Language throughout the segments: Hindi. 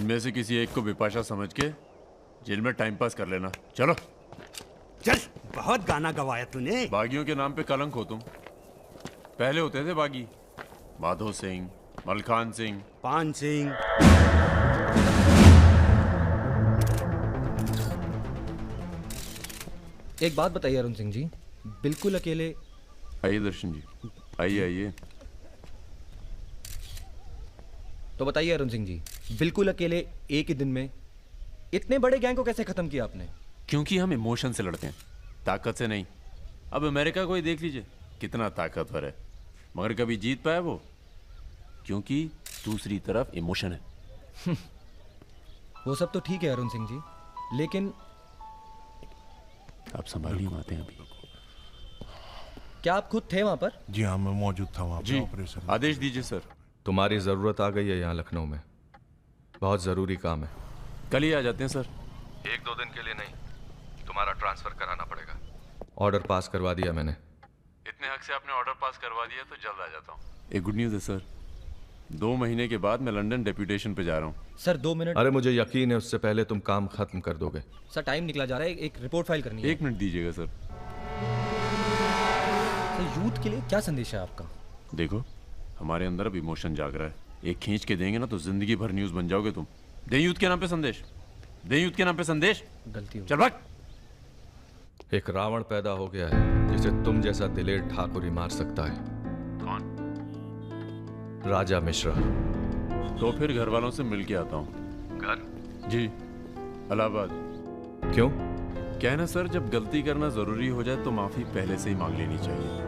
इनमें से किसी एक को बिपाशा समझ के जेल में टाइम पास कर लेना। चलो चल, बहुत गाना गवाया तूने। बागियों के नाम पे कलंक हो तुम। पहले होते थे बागी, माधो सिंह, मलखान सिंह, पान सिंह। एक बात बताइए अरुण सिंह जी, बिल्कुल अकेले। आइए दर्शन जी, आइए आइए। तो बताइए अरुण सिंह जी, बिल्कुल अकेले एक ही दिन में इतने बड़े गैंग को कैसे खत्म किया आपने? क्योंकि हम इमोशन से लड़ते हैं, ताकत से नहीं। अब अमेरिका को ही देख लीजिए, कितना ताकतवर है, मगर कभी जीत पाया वो? क्योंकि दूसरी तरफ इमोशन है। वो सब तो ठीक है अरुण सिंह जी, लेकिन आप संभालिए बातें अभी। क्या आप खुद थे वहां पर? जी हाँ, मैं मौजूद था वहाँ जी, पे ऑपरेशन। आदेश दीजिए सर। तुम्हारी ज़रूरत आ गई है यहाँ लखनऊ में, बहुत ज़रूरी काम है। कल ही आ जाते हैं सर। 1-2 दिन के लिए नहीं, तुम्हारा ट्रांसफ़र कराना पड़ेगा। ऑर्डर पास करवा दिया मैंने। इतने हक से आपने ऑर्डर पास करवा दिया तो जल्द आ जाता हूँ। एक गुड न्यूज़ है सर, 2 महीने के बाद मैं लंदन डेप्यूटेशन पे जा रहा हूँ। Sir 2 minute. अरे मुझे यकीन है उससे पहले तुम काम खत्म कर दोगे। सर टाइम निकला जा रहा है, एक रिपोर्ट फाइल करनी है। 1 मिनट दीजिएगा सर। सर यूथ के लिए क्या संदेश है आपका? देखो, हमारे अंदर अब इमोशन जाग रहा है, एक खींच के देंगे ना तो जिंदगी भर न्यूज़ बन जाओगे तुम। दे यूथ के नाम पे संदेश, दे यूथ के नाम पे संदेश। गलती हो चल भाग। एक रावण पैदा हो गया है जिसे तुम जैसा दिलेर ठाकुर ही मार सकता है। कौन? राजा मिश्रा। तो फिर घर वालों से मिल के आता हूँ। घर? जी, इलाहाबाद। क्यों? क्या है ना सर, जब गलती करना जरूरी हो जाए तो माफी पहले से ही मांग लेनी चाहिए।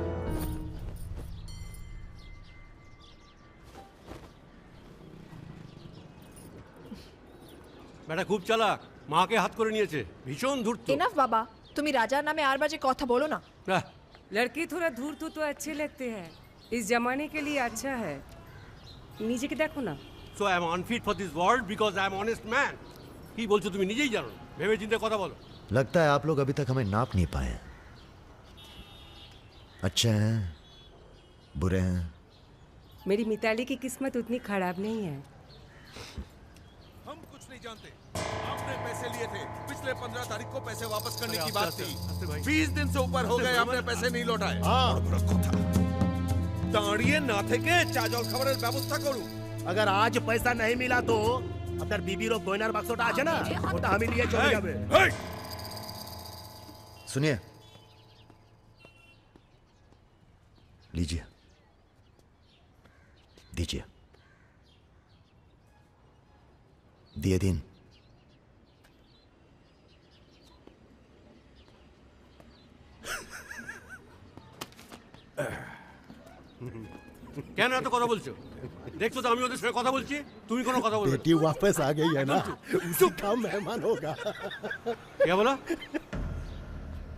বেটা খুব চালাক, মাকে হাত করে নিয়েছে, ভীষণ ধূর্ত। এনাফ বাবা, তুমি রাজার নামে আর বাজে কথা বলো না। लड़की थोड़ा धूर्त तो अच्छे लगते हैं, इस जमाने के लिए अच्छा है। नीचे के देखो ना। So I am unfit for this world because I am honest man. কি বলছো তুমি নিজেই জানো, ভেবে চিন্তে কথা বলো। लगता है आप लोग अभी तक हमें नाप नहीं पाए हैं। अच्छे हैं, बुरे हैं। मेरी मिताली की किस्मत उतनी खराब नहीं है। हम कुछ नहीं जानते। आपने पैसे लिए थे, पिछले 15 तारीख को पैसे वापस करने की बात थी। 20 दिन से ऊपर हो गए, आपने पैसे नहीं लौटाए। দাঁড়িয়ে না থেকে চা জল খাবারের ব্যবস্থা করুন। अगर आज पैसा नहीं मिला तो আপনার বিবির গয়নার বাক্সটা আছে না, ওটা আমি নিয়ে চলে যাবে। सुनिए, लीजिए, दीजिए, दिए दिन। কেন এত কথা বলছো? দেখছো তো আমি ওদের সঙ্গে কথা বলছি, তুমি কোনো কথা বলবে? बेटी वापस आ गई है ना, उसी का मेहमान होगा। क्या बोला?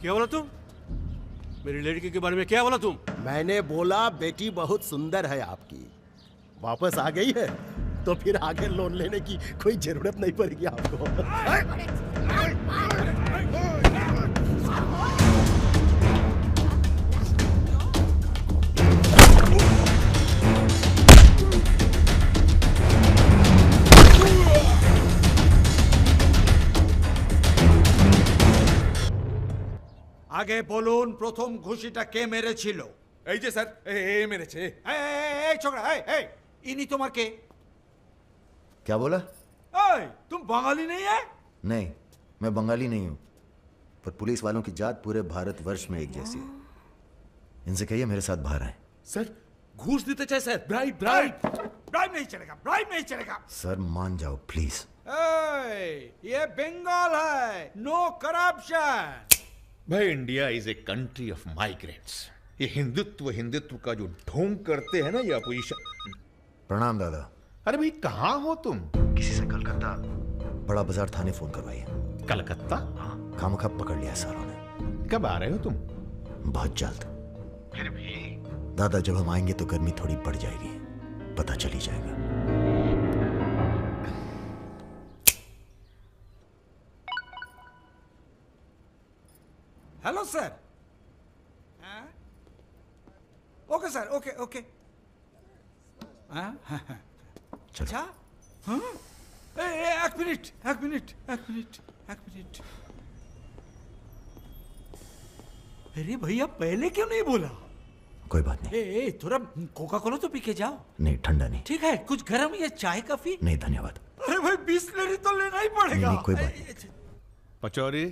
क्या बोला तुम? मेरी लड़की के बारे में क्या बोला तुम? मैंने बोला बेटी बहुत सुंदर है आपकी, वापस आ गई है तो फिर आगे लोन लेने की कोई जरूरत नहीं पड़ेगी आपको। আগে বলুন প্রথম ঘুষিটা কে মেরেছিল? এই যে স্যার, এ মেরেছে। এই ছোকরা, এই ইনি তোমার কে? क्या बोला? এই तुम बंगाली नहीं है? नहीं, मैं बंगाली नहीं हूँ, पर पुलिस वालों की जात पूरे भारतवर्ष में एक जैसी है। इनसे कहिए मेरे साथ बाहर आए। सर घूस देते चाहे सर, ब्राइब ब्राइब। ब्राइब नहीं चलेगा, ब्राइब नहीं चलेगा। सर मान जाओ प्लीज। ये बंगाल है, नो करप्शन। भाई India is a country of migrants. ये हिंदुत्व हिंदुत्व का जो ढोंग करते हैं ना ये अपोजिशन। प्रणाम दादा। अरे भाई कहाँ हो तुम? किसी से कलकत्ता बड़ा बाजार थाने फोन करवाइए। कलकत्ता? खामखा पकड़ लिया सालों ने। कब आ रहे हो तुम? बहुत जल्द। फिर भी दादा जब हम आएंगे तो गर्मी थोड़ी बढ़ जाएगी, पता चल ही जाएगा। Hello sir. Okay sir, okay okay. अच्छा, एक मिनट एक मिनट एक मिनट एक मिनट। अरे भैया पहले क्यों नहीं बोला? कोई बात नहीं। ए थोड़ा कोका कोला तो पी के जाओ। नहीं, ठंडा नहीं। ठीक है, कुछ गर्म या चाय कॉफी? नहीं धन्यवाद। अरे भाई बिस्लरी तो लेना ही पड़ेगा। नहीं, कोई बात नहीं। पचौरी,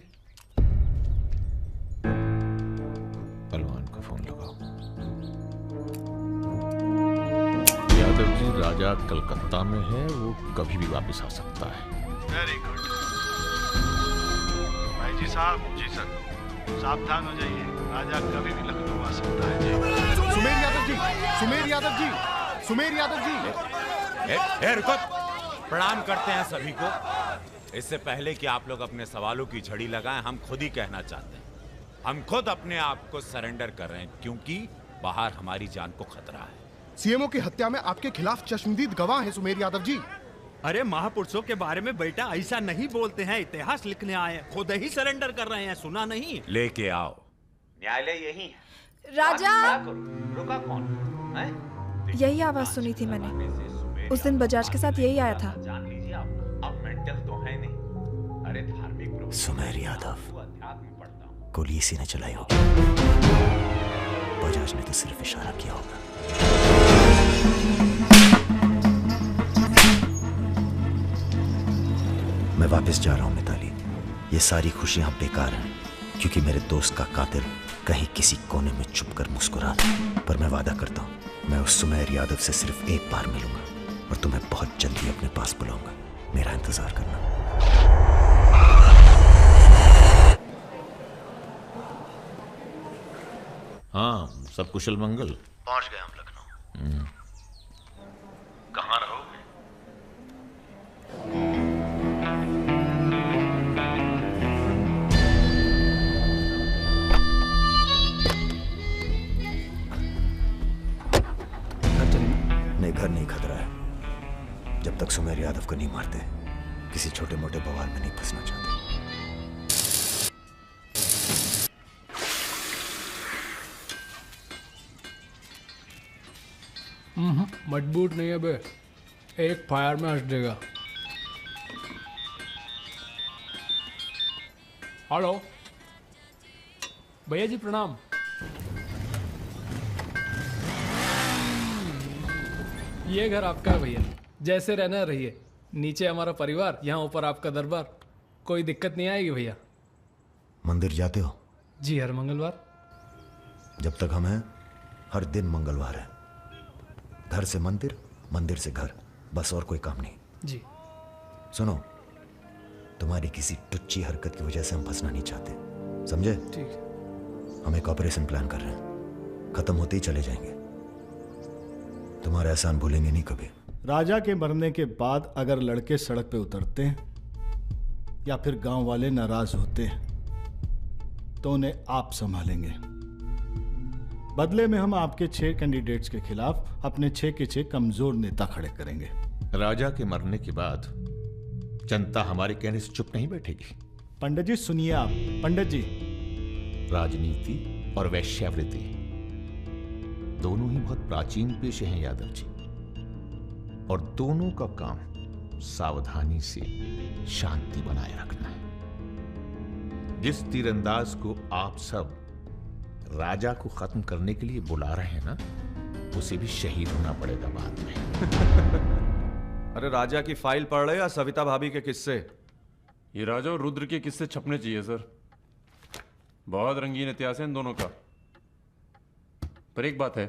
पहलवान को फोन लगाओ। यादव जी, राजा कलकत्ता में है, वो कभी भी वापस आ सकता है। वेरी गुड भाई जी साहब। जी सर, सावधान हो जाइए, राजा कभी भी लखनऊ आ सकता है। जी सुमेर यादव जी, सुमेर यादव जी, सुमेर यादव जी। रुको, प्रणाम करते हैं सभी को। इससे पहले कि आप लोग अपने सवालों की झड़ी लगाएं, हम खुद ही कहना चाहते हैं, हम खुद अपने आप को सरेंडर कर रहे हैं, क्योंकि बाहर हमारी जान को खतरा है। सीएमओ की हत्या में आपके खिलाफ चश्मदीद गवाह हैं सुमेर यादव जी। अरे महापुरुषों के बारे में बेटा ऐसा नहीं बोलते हैं, इतिहास लिखने आए, खुद ही सरेंडर कर रहे हैं, सुना नहीं? लेके आओ, न्यायालय यही है। राजा, रुका कौन है? यही आवाज सुनी थी मैंने, उस दिन बजाज के साथ यही आया था। जान लीजिए, अब मेंटल तो है नहीं। अरे धार्मिक सुमेर यादव, गोली इसी ने चलाई होगी, बजाज ने तो सिर्फ इशारा किया होगा। मैं वापस जा रहा हूं मिताली। ये सारी खुशियां बेकार हैं, क्योंकि मेरे दोस्त का कातिल कहीं किसी कोने में छुपकर मुस्कुरा रहा। पर मैं वादा करता हूं, मैं उस सुमेर यादव से सिर्फ एक बार मिलूंगा और तुम्हें बहुत जल्दी अपने पास बुलाऊंगा। मेरा इंतजार करना। हाँ, सब कुशल मंगल। पहुंच गए हम लखनऊ। कहाँ रहोगे? नहीं, घर नहीं खतरा है। जब तक सुमेर यादव को नहीं मारते, किसी छोटे मोटे बवाल में नहीं फंसना चाहते। मजबूत नहीं है बे, एक फायर में हंस देगा। हेलो भैया जी, प्रणाम। ये घर आपका है भैया, जैसे रहना रहिए। नीचे हमारा परिवार, यहाँ ऊपर आपका दरबार। कोई दिक्कत नहीं आएगी भैया। मंदिर जाते हो? जी, हर मंगलवार। जब तक हम हैं, हर दिन मंगलवार है। घर से मंदिर, मंदिर से घर, बस और कोई काम नहीं। जी। सुनो, तुम्हारी किसी टुच्ची हरकत की वजह से हम फंसना नहीं चाहते, समझे? ठीक है। हम एक ऑपरेशन प्लान कर रहे हैं, खत्म होते ही चले जाएंगे। तुम्हारा एहसान भूलेंगे नहीं कभी। राजा के मरने के बाद अगर लड़के सड़क पे उतरते हैं या फिर गांव वाले नाराज होते हैं तो उन्हें आप संभालेंगे। बदले में हम आपके 6 कैंडिडेट्स के खिलाफ अपने 6 के 6 कमजोर नेता खड़े करेंगे। राजा के मरने के बाद जनता हमारे कहने से चुप नहीं बैठेगी। पंडित जी सुनिए आप। पंडित जी, राजनीति और वैश्यावृत्ति दोनों ही बहुत प्राचीन पेशे हैं यादव जी, और दोनों का काम सावधानी से शांति बनाए रखना है। जिस तीरंदाज को आप सब राजा को खत्म करने के लिए बुला रहे हैं ना, उसे भी शहीद होना पड़ेगा बाद में। अरे राजा की फाइल पढ़ रहे या सविता भाभी के किस्से? ये राजा और रुद्र के किस्से छपने चाहिए सर। बहुत रंगीन इतिहास है इन दोनों का। पर एक बात है,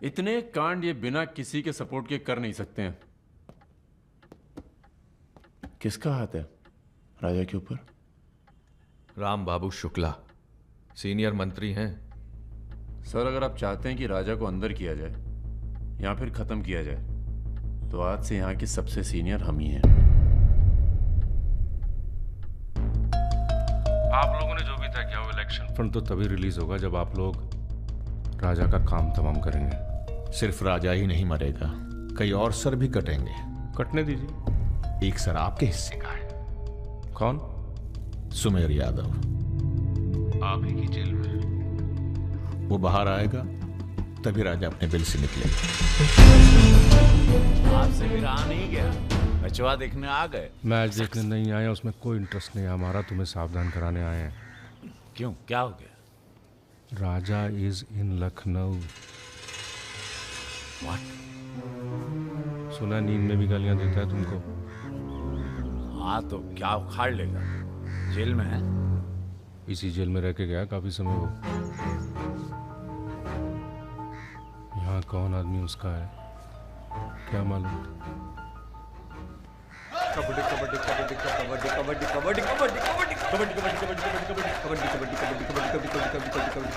इतने कांड ये बिना किसी के सपोर्ट के कर नहीं सकते हैं। किसका हाथ है राजा के ऊपर? राम बाबू शुक्ला सीनियर मंत्री हैं। सर, अगर आप चाहते हैं कि राजा को अंदर किया जाए या फिर खत्म किया जाए, तो आज से यहां के सबसे सीनियर हम ही हैं। आप लोगों ने जो भी तय किया वो इलेक्शन फंड तो तभी रिलीज होगा जब आप लोग राजा का काम तमाम करेंगे। सिर्फ राजा ही नहीं मरेगा, कई और सर भी कटेंगे। कटने दीजिए। एक सर आपके हिस्से का है। कौन? सुमेर यादव, आप ही की जेल में। वो बाहर आएगा तभी राजा अपने बिल से निकलेगा। आपसे भी रहा नहीं गया। बचवा देखने आ गए? मैच देखने नहीं आए, उसमें कोई इंटरेस्ट नहीं है हमारा, तुम्हें सावधान कराने आए हैं। क्यों, क्या हो गया? राजा इज इन लखनऊ। सुना नींद में भी गालियां देता है तुमको। हाँ तो क्या उखाड़ लेगा? जेल में है? इसी जेल में रह के गया काफी समय वो। यहाँ कौन आदमी उसका है क्या मालूम। कबड्डी कबड्डी कबड्डी कबड्डी कबड्डी कबड्डी कबड्डी कबड्डी कबड्डी कबड्डी कबड्डी कबड्डी कबड्डी कबड्डी कबड्डी कबड्डी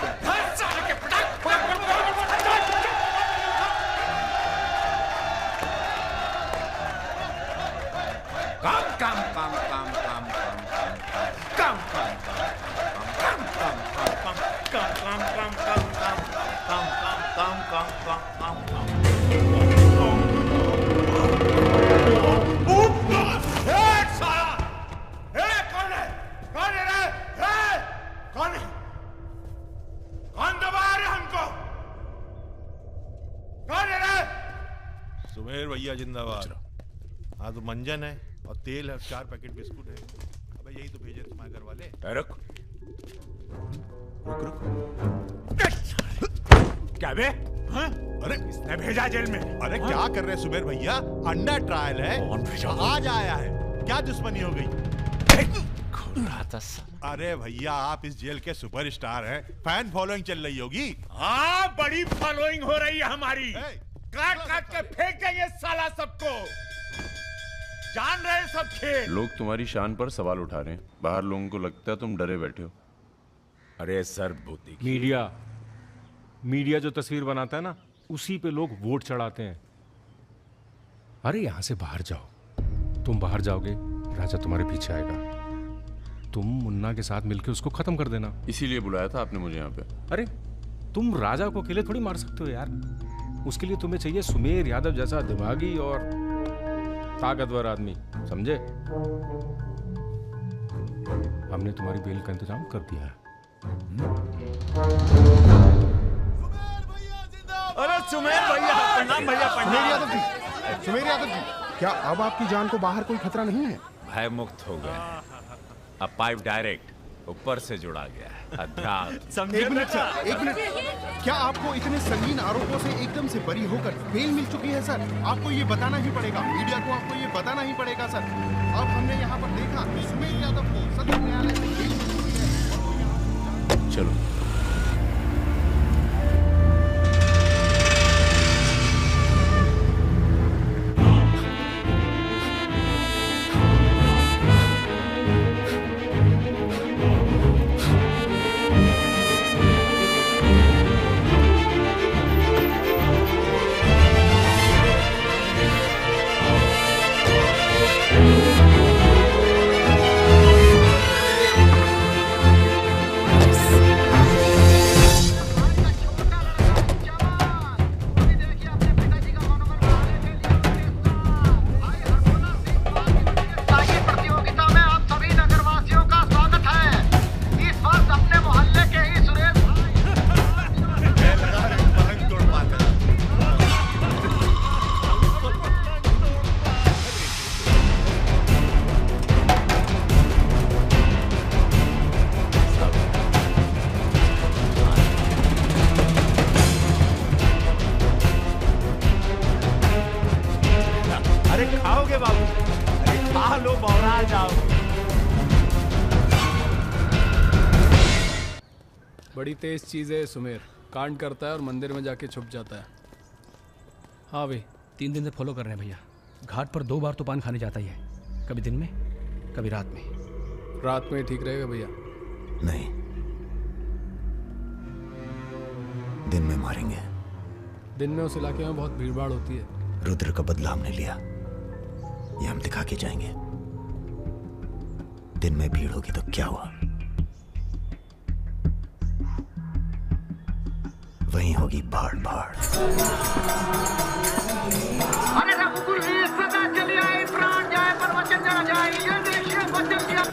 सुमेर भैया जिंदाबाद। हाँ तो मंजन है और तेल है, 4 पैकेट बिस्कुट है। अबे यही तो भेजे तुम्हारे घर वाले। रुक रुक रुक। क्या बे? हाँ? अरे इसने भेजा जेल में। अरे क्या कर रहे हैं सुमेर भैया? अंडर ट्रायल है, आज आया है, क्या दुश्मनी हो गई? अरे भैया आप इस जेल के सुपरस्टार हैं, फैन फॉलोइंग चल रही होगी। हाँ बड़ी फॉलोइंग हो रही है हमारी। काट काट के फेंक देंगे साला सबको। जान रहे सब खेल। लोग तुम्हारी शान पर सवाल उठा रहे हैं, बाहर लोगों को लगता है तुम डरे बैठे हो। अरे सर भूती मीडिया जो तस्वीर बनाता है ना, उसी पे लोग वोट चढ़ाते हैं। अरे यहां से बाहर जाओ, तुम बाहर जाओगे राजा तुम्हारे पीछे आएगा, तुम मुन्ना के साथ मिलकर उसको खत्म कर देना। इसीलिए बुलाया था आपने मुझे यहाँ पे। अरे तुम राजा को अकेले थोड़ी मार सकते हो यार, उसके लिए तुम्हें चाहिए सुमेर यादव जैसा दिमागी और ताकतवर आदमी, समझे? हमने तुम्हारी बेल का इंतजाम कर दिया है। अरे सुमेर भैया, प्रणाम भैया, प्रणाम। सुमेर यादव जी, क्या अब आपकी जान को बाहर कोई खतरा नहीं है? भय मुक्त हो गए। अब पाइप डायरेक्ट ऊपर से जुड़ा गया है। अध्यात्म। एक मिनट सर, एक मिनट। क्या आपको इतने संगीन आरोपों से एकदम से बरी होकर बेल मिल चुकी है सर? आपको ये बताना ही पड़ेगा, मीडिया को आपको ये बताना ही पड़ेगा सर। अब हमने यहाँ पर देखा सुमेर यादव को सदर न्यायालय से बेल मिल चुकी है। चलो बड़ी तेज चीज है सुमेर, कांड करता है और मंदिर में जाके छुप जाता है। हाँ भाई, 3 दिन से फॉलो कर रहे हैं भैया। घाट पर 2 बार तो पान खाने जाता ही है, कभी दिन में कभी रात में। रात में ठीक रहेगा भैया? नहीं, दिन में मारेंगे। दिन में उस इलाके में बहुत भीड़ भाड़ होती है। रुद्र का बदला हमने लिया, ये हम दिखा के जाएंगे। दिन में भीड़ होगी तो क्या हुआ, वहीं होगी भाड़ भाड़। अरे रघुकुल सदा चली आए, प्राण जाए पर वचन ना जाए, ये देश वचन दिया।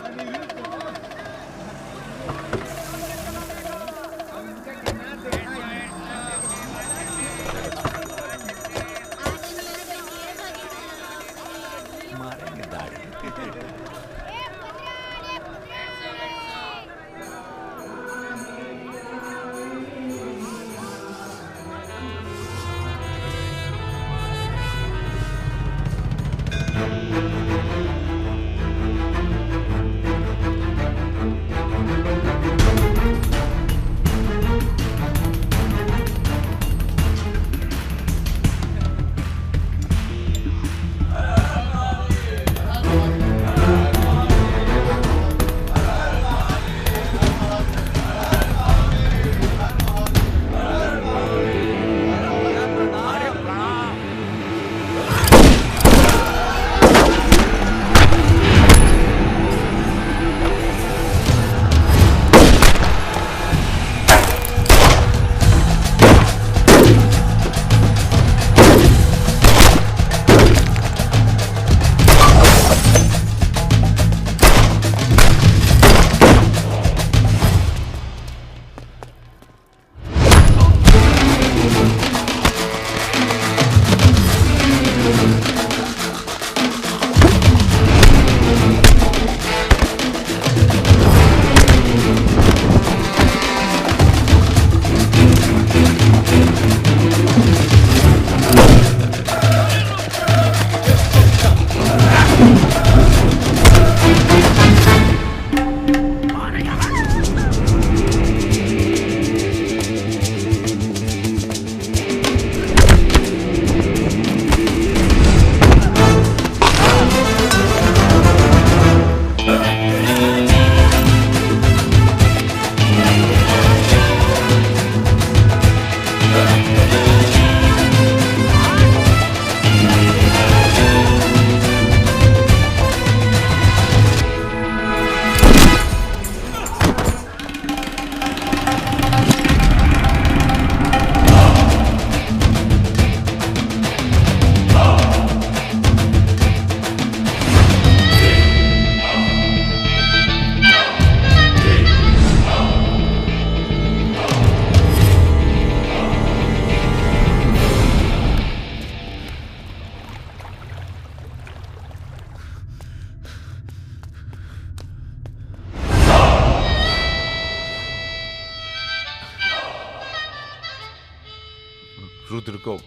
रुद्र को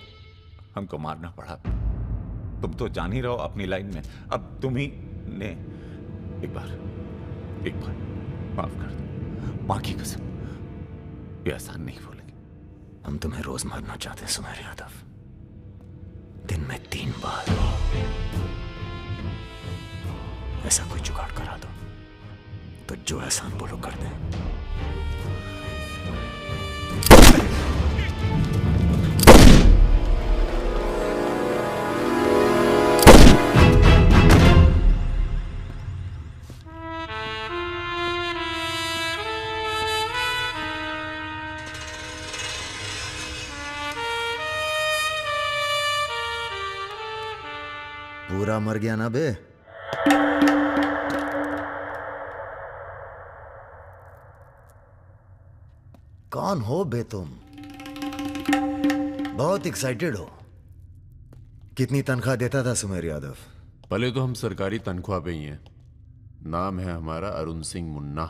हमको मारना पड़ा। तुम तो जान ही रहो अपनी लाइन में। अब तुम ही ने एक बार माफ कर दो, मां की कसम, ये आसान नहीं भूलेंगे। हम तुम्हें रोज मारना चाहते हैं सुमेर यादव, दिन में 3 बार। ऐसा कोई जुगाड़ करा दो तो जो एहसान बोलो कर दे। पूरा मर गया ना बे? कौन हो बे तुम? बहुत एक्साइटेड हो। कितनी तनख्वाह देता था सुमेर यादव? पहले तो हम सरकारी तनख्वाह पे ही हैं। नाम है हमारा अरुण सिंह मुन्ना।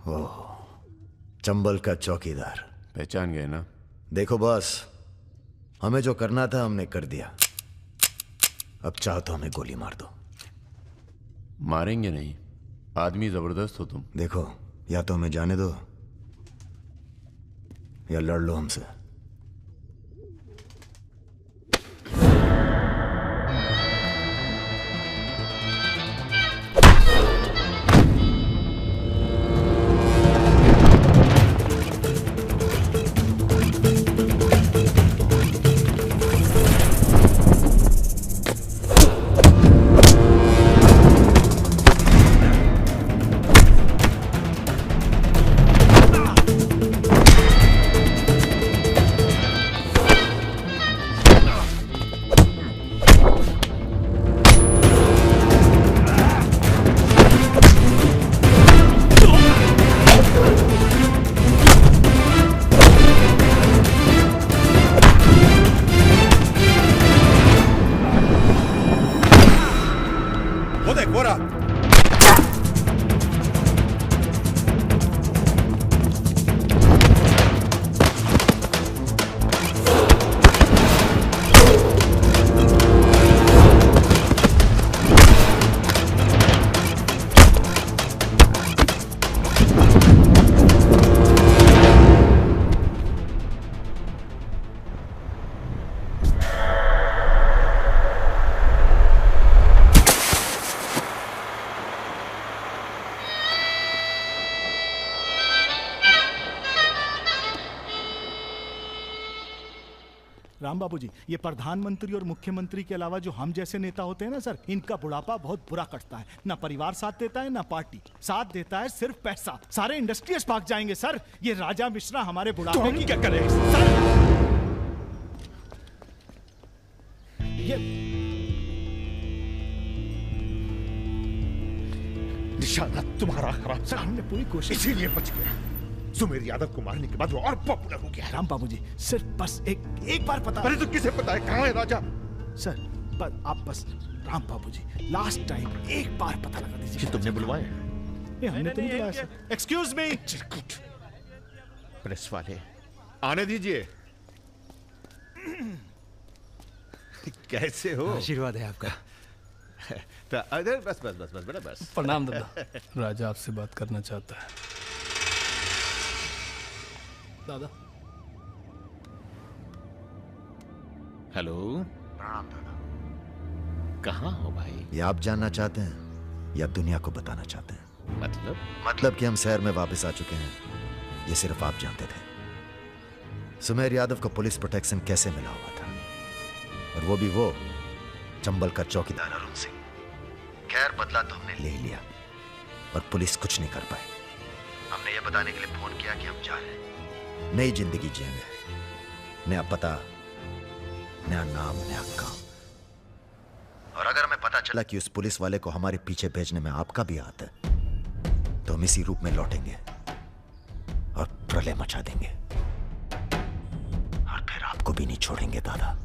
ओह, चंबल का चौकीदार। पहचान गए ना? देखो बॉस, हमें जो करना था हमने कर दिया। अब चाहो तो हमें गोली मार दो। मारेंगे नहीं, आदमी जबरदस्त हो तुम। देखो, या तो हमें जाने दो या लड़ लो हमसे। राम बाबू जी, ये प्रधानमंत्री और मुख्यमंत्री के अलावा जो हम जैसे नेता होते हैं ना सर, इनका बुढ़ापा बहुत बुरा कटता है। ना परिवार साथ देता है ना पार्टी साथ देता है, सिर्फ पैसा। सारे इंडस्ट्रीज भाग जाएंगे सर। ये राजा मिश्रा हमारे बुढ़ापे की क्या करे सर? ये निशाना तुम्हारा खराब सर, हमने पूरी कोशिश, इसीलिए बच गया। सुमेर यादव को मारने के बाद वो और पॉपुलर हो गया। राम बाबू जी, सिर्फ बस एक बार पता। अरे तो किसे पता है कहाँ है राजा? सर पर आप बस, राम बाबू जी, लास्ट टाइम एक बार पता लगा दीजिए। तुमने बुलवाया? ये हमने तो नहीं बुलाया सर। Excuse me. प्रेस वाले आने दीजिए। कैसे हो? आशीर्वाद है आपका। अरे बस बस बस बस बेटा बस। प्रणाम दादा। राजा आपसे बात करना चाहता है। दादा। हेलो। प्रणाम दादा। कहाँ हो भाई? ये आप जानना चाहते हैं या दुनिया को बताना चाहते हैं? मतलब कि हम शहर में वापस आ चुके हैं, ये सिर्फ आप जानते थे। सुमेर यादव को पुलिस प्रोटेक्शन कैसे मिला हुआ था, और वो भी वो चंबल का चौकीदार अरुण सिंह। खैर, बदला तो हमने ले लिया, पर पुलिस कुछ नहीं कर पाई। हमने ये बताने के लिए फोन किया कि हम जा रहे हैं, नई जिंदगी जिएंगे, नया पता, नया नाम, नया काम। और अगर हमें पता चला कि उस पुलिस वाले को हमारे पीछे भेजने में आपका भी हाथ है, तो हम इसी रूप में लौटेंगे और प्रलय मचा देंगे, और फिर आपको भी नहीं छोड़ेंगे दादा।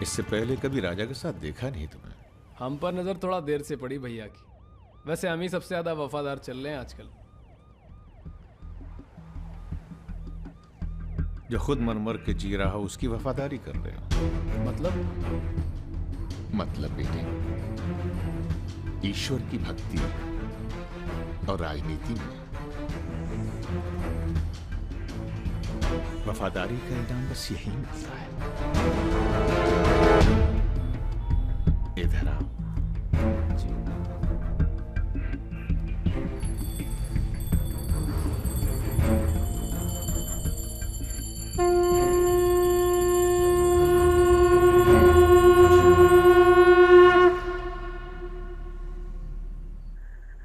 इससे पहले कभी राजा के साथ देखा नहीं तुम्हें। हम पर नजर थोड़ा देर से पड़ी भैया की। वैसे हम ही सबसे ज्यादा वफादार चल रहे हैं आजकल। जो खुद मर के जी रहा हो उसकी वफादारी कर रहे हो। मतलब बेटे, ईश्वर की भक्ति और राजनीति में वफादारी का इनाम बस यही मिलता है। इधर आओ।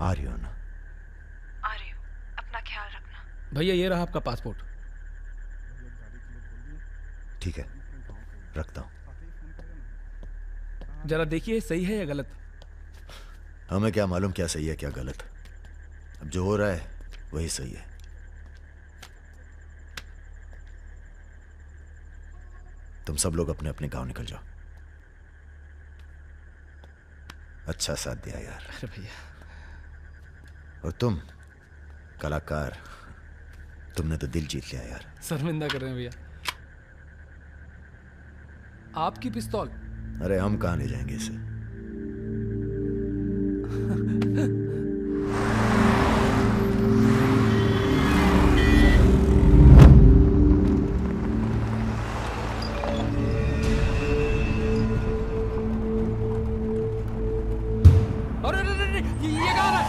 आ रही हो ना? आ रही हूँ, अपना ख्याल रखना। भैया ये रहा आपका पासपोर्ट। ठीक है, रखता हूं। जरा देखिए सही है या गलत। हमें क्या मालूम क्या सही है क्या गलत। अब जो हो रहा है वही सही है। तुम सब लोग अपने अपने गांव निकल जाओ। अच्छा साथ दिया यार। अरे भैया। और तुम कलाकार, तुमने तो दिल जीत लिया यार। शर्मिंदा कर रहे हैं भैया। आपकी पिस्तौल। अरे हम कहां ले जाएंगे इसे। अरे ये कहाँ है?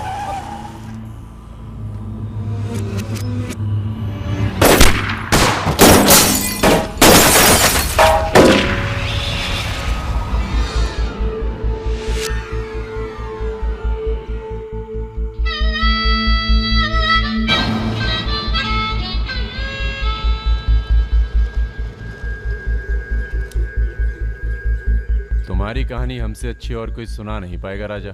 तुम्हारी कहानी हमसे अच्छी और कोई सुना नहीं पाएगा राजा।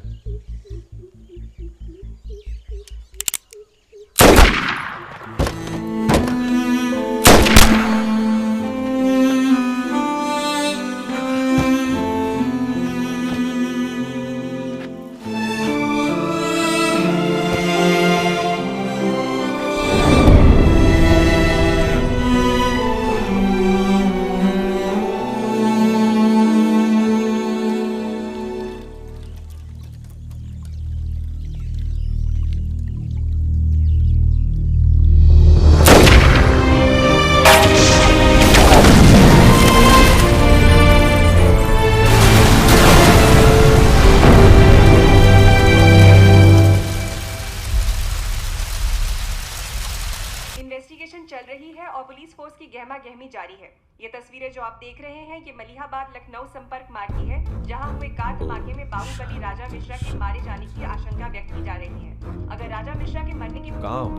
इन्वेस्टिगेशन चल रही है और पुलिस फोर्स की गहमा गहमी जारी है। ये तस्वीरें जो आप देख रहे हैं ये मलिहाबाद लखनऊ संपर्क मार्ग की है, जहां हुए कार धमाके में बाहुबली राजा मिश्रा के मारे जाने की आशंका व्यक्त की जा रही है। अगर राजा मिश्रा के मरने की कहाँ हो?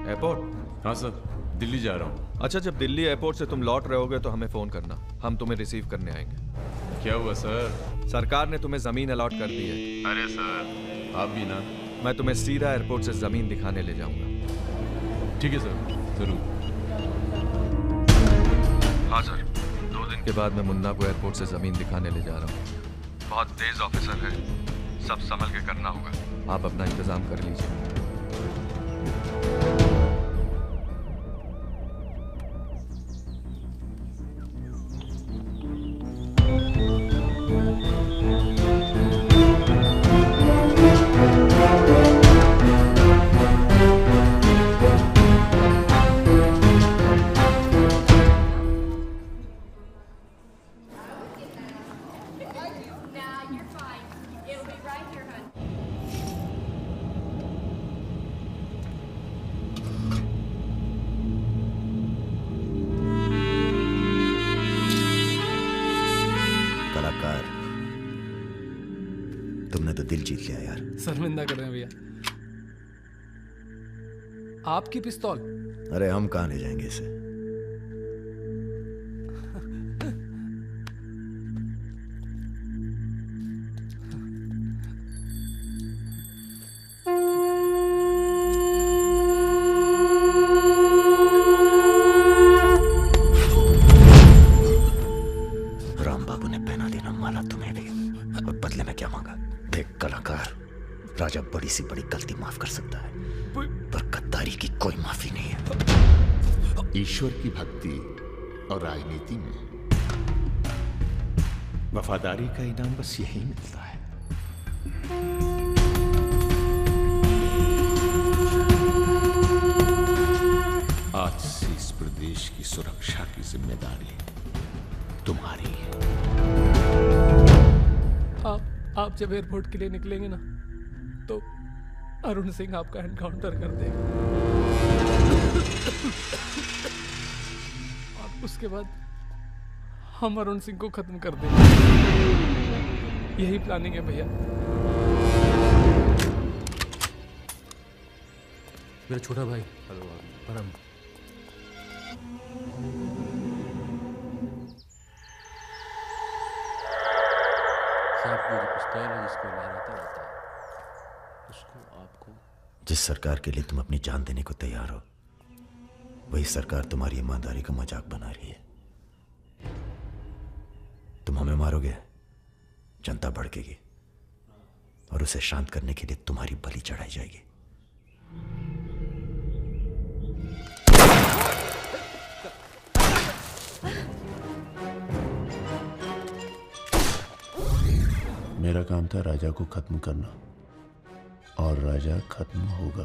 एयरपोर्ट? हाँ सर, दिल्ली जा रहा हूँ। अच्छा, जब दिल्ली एयरपोर्ट से तुम लौट रहे होगे तो हमें फोन करना, हम तुम्हें रिसीव करने आएंगे। क्या हुआ सर? सरकार ने तुम्हें जमीन अलॉट कर दी है। अरे सर, आप भी ना। मैं तुम्हें सीधा एयरपोर्ट से जमीन दिखाने ले जाऊंगा। ठीक है सर, जरूर। हाँ सर, 2 दिन के बाद मैं मुन्ना को एयरपोर्ट से जमीन दिखाने ले जा रहा हूँ। बहुत तेज ऑफिसर है, सब संभल के करना होगा। आप अपना इंतजाम कर लीजिए। तुमने तो दिल जीत लिया यार। शर्मिंदा कर रहे हैं भैया। आपकी पिस्तौल। अरे हम कहां ले जाएंगे इसे। राम बाबू ने पहना संभाला तुम्हें भी, और बदले में क्या मांगा? देख कलाकार, राजा बड़ी सी बड़ी गलती माफ कर सकता है, पर गद्दारी की कोई माफी नहीं है। ईश्वर की भक्ति और राजनीति में वफादारी का इनाम बस यही मिलता है। आज से इस प्रदेश की सुरक्षा की जिम्मेदारी तुम्हारी है। आप जब एयरपोर्ट के लिए निकलेंगे ना, तो अरुण सिंह आपका एनकाउंटर कर देगा, और उसके बाद हम अरुण सिंह को खत्म कर देंगे। यही प्लानिंग है भैया। मेरा छोटा भाई। परम। जिस सरकार के लिए तुम अपनी जान देने को तैयार हो, वही सरकार तुम्हारी ईमानदारी का मजाक बना रही है। तुम हमें मारोगे, जनता भड़केगी, और उसे शांत करने के लिए तुम्हारी बलि चढ़ाई जाएगी। मेरा काम था राजा को खत्म करना, और राजा खत्म होगा।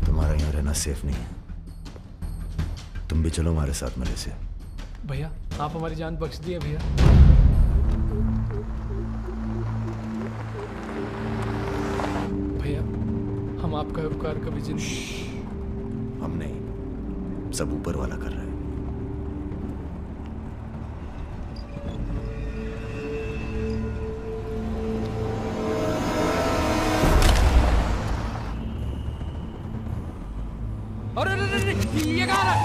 तुम्हारा यहां रहना सेफ नहीं है, तुम भी चलो हमारे साथ मलेशिया। भैया आप हमारी जान बख्श दिए भैया। भैया हम आपका उपकार कभी जिंदगी। हम नहीं, सब ऊपर वाला कर रहा है। अरे ये कहाँ है?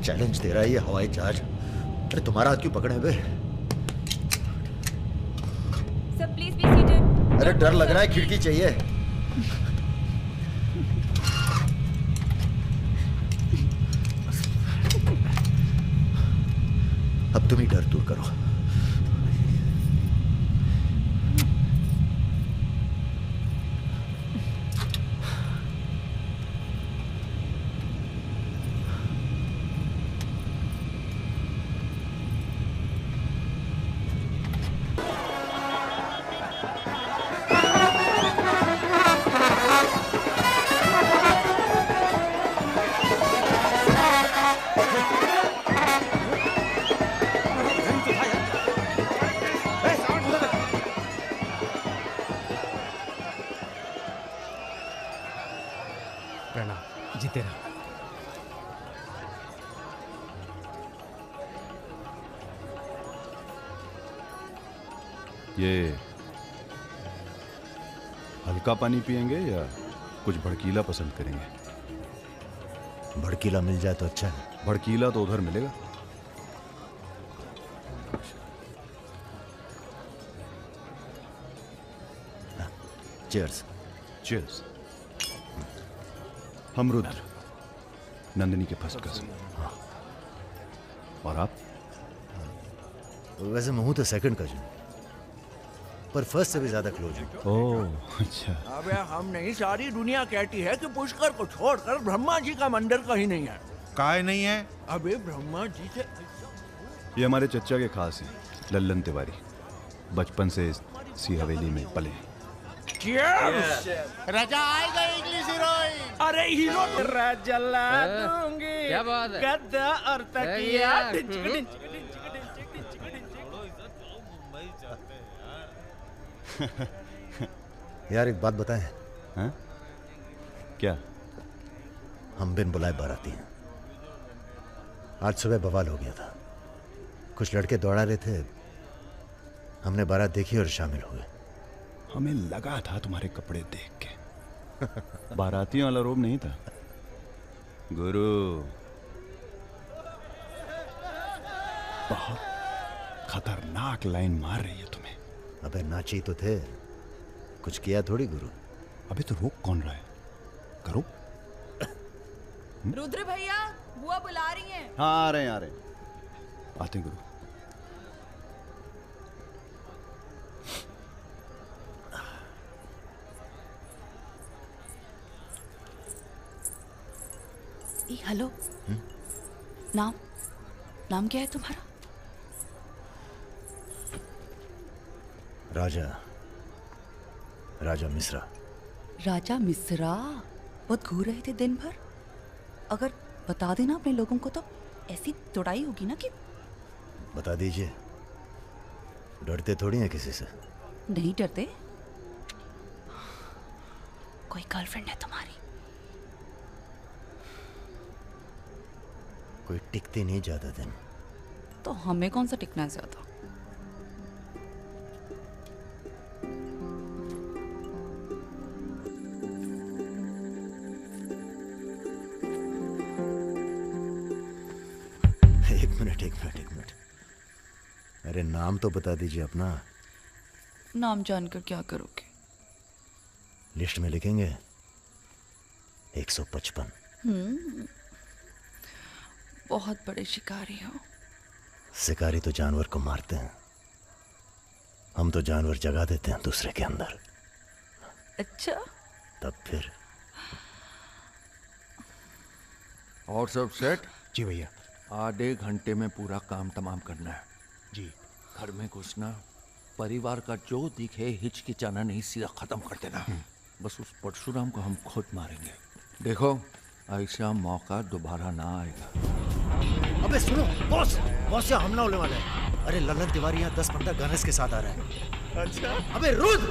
चैलेंज दे रहा है ये हवाई जहाज। अरे तुम्हारा हाथ क्यों पकड़े हुए? Sir please be seated. अरे डर लग रहा है, खिड़की चाहिए। अब तुम ही डर दूर करो। प्रणाम, जीते रहो। ये हल्का पानी पिएंगे या कुछ भड़कीला पसंद करेंगे? भड़कीला मिल जाए तो अच्छा है। भड़कीला तो उधर मिलेगा। चीयर्स। चीयर्स। हम रुद्र, नंदिनी के फर्स्ट कजिन। और आप? वैसे मैं हूं तो सेकंड कजन, पर फर्स्ट से भी ज्यादा क्लोज हूं। ओह अच्छा। अबे हम नहीं, सारी दुनिया कहती है कि पुष्कर को छोड़कर ब्रह्मा जी का मंदिर कहीं नहीं है। काहे नहीं है? अबे ब्रह्मा जी से ये हमारे चचा के खास हैं, लल्लन तिवारी। बचपन से इसी हवेली में पले हैं। राजा आएगा इंग्लिश हीरोइन। अरे हीरो जला दूंगी। क्या बात है? गद्दा और तकिया। यार एक बात बताएं। हाँ? क्या? हम बिन बुलाए बाराती हैं। आज सुबह बवाल हो गया था। कुछ लड़के दौड़ा रहे थे, हमने बारात देखी और शामिल हुए। हमें लगा था तुम्हारे कपड़े देख के बारातियों वाला रोब नहीं था। गुरु बहुत खतरनाक लाइन मार रही है तुम्हें। अबे नाची तो थे, कुछ किया थोड़ी गुरु। अबे तो रोक कौन रहा है? करो। रुद्र भैया, बुआ बुला रही हैं। हाँ आ रहे हैं आते हैं गुरु। हेलो। नाम क्या है तुम्हारा? राजा मिश्रा। राजा मिश्रा? बहुत घूर रहे थे दिन भर। अगर बता देना अपने लोगों को तो ऐसी तोड़ाई होगी ना कि। बता दीजिए, डरते थोड़ी हैं किसी से। नहीं डरते। कोई गर्लफ्रेंड है तुम्हारी? कोई टिकते नहीं ज्यादा दिन। तो हमें कौन सा टिकना है ज्यादा? एक मिनट। अरे नाम तो बता दीजिए अपना। नाम जानकर क्या करोगे? लिस्ट में लिखेंगे 155। बहुत बड़े शिकारी हो। शिकारी तो जानवर को मारते हैं, हम तो जानवर जगा देते हैं दूसरे के अंदर। अच्छा। तब फिर और सब सेट? जी भैया। आधे घंटे में पूरा काम तमाम करना है। जी। घर में घुसना, परिवार का जो दिखे हिचकिचाना नहीं, सीधा खत्म कर देना। बस उस परशुराम को हम खुद मारेंगे। देखो ऐसा मौका दोबारा ना आएगा। अबे सुनो बॉस यहाँ हमला होने वाला है। अरे लल्लन तिवारी यहाँ 10-15 गनर्स के साथ आ रहा है। अच्छा। अबे रुद्र!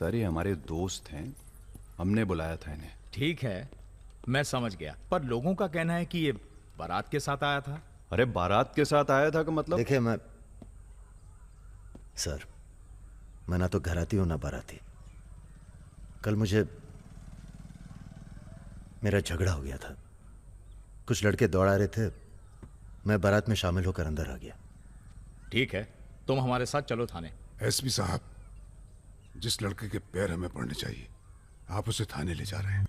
सर ये हमारे दोस्त हैं, हमने बुलाया था इन्हें। ठीक है, मैं समझ गया, पर लोगों का कहना है कि ये बारात के साथ आया था। अरे बारात के साथ आया था का मतलब? देखिए सर, मैं ना तो घराती हूं ना बाराती। कल मुझे मेरा झगड़ा हो गया था, कुछ लड़के दौड़ा रहे थे, मैं बारात में शामिल होकर अंदर आ गया। ठीक है, तुम हमारे साथ चलो थाने। एसपी साहब, जिस लड़के के पैर हमें पड़ने चाहिए आप उसे थाने ले जा रहे हैं।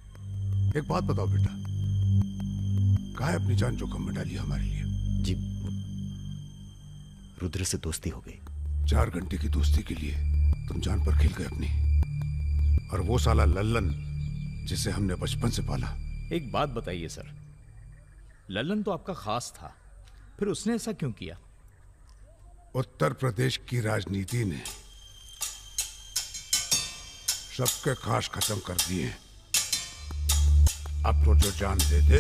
एक बात बताओ बेटा, काहे अपनी जान जोखिम में डाली हमारे लिए? जी, रुद्र से दोस्ती हो गई। 4 घंटे की दोस्ती के लिए तुम जान पर खेल गए अपनी, और वो साला लल्लन जिसे हमने बचपन से पाला। एक बात बताइए सर, लल्लन तो आपका खास था, फिर उसने ऐसा क्यों किया? उत्तर प्रदेश की राजनीति ने सबके खास खत्म कर दिए। अब तो जो जान दे दे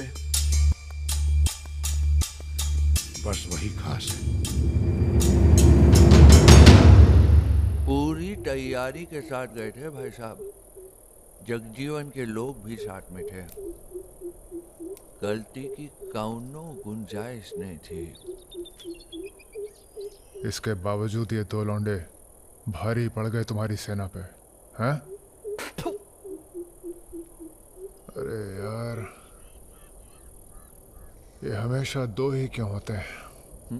बस वही खास है। पूरी तैयारी के साथ गए थे भाई साहब, जगजीवन के लोग भी साथ में थे, गलती की कौनो गुंजाइश नहीं थी। इसके बावजूद ये 2 लौंडे भारी पड़ गए तुम्हारी सेना पे, हैं? अरे यार, ये हमेशा 2 ही क्यों होते हैं?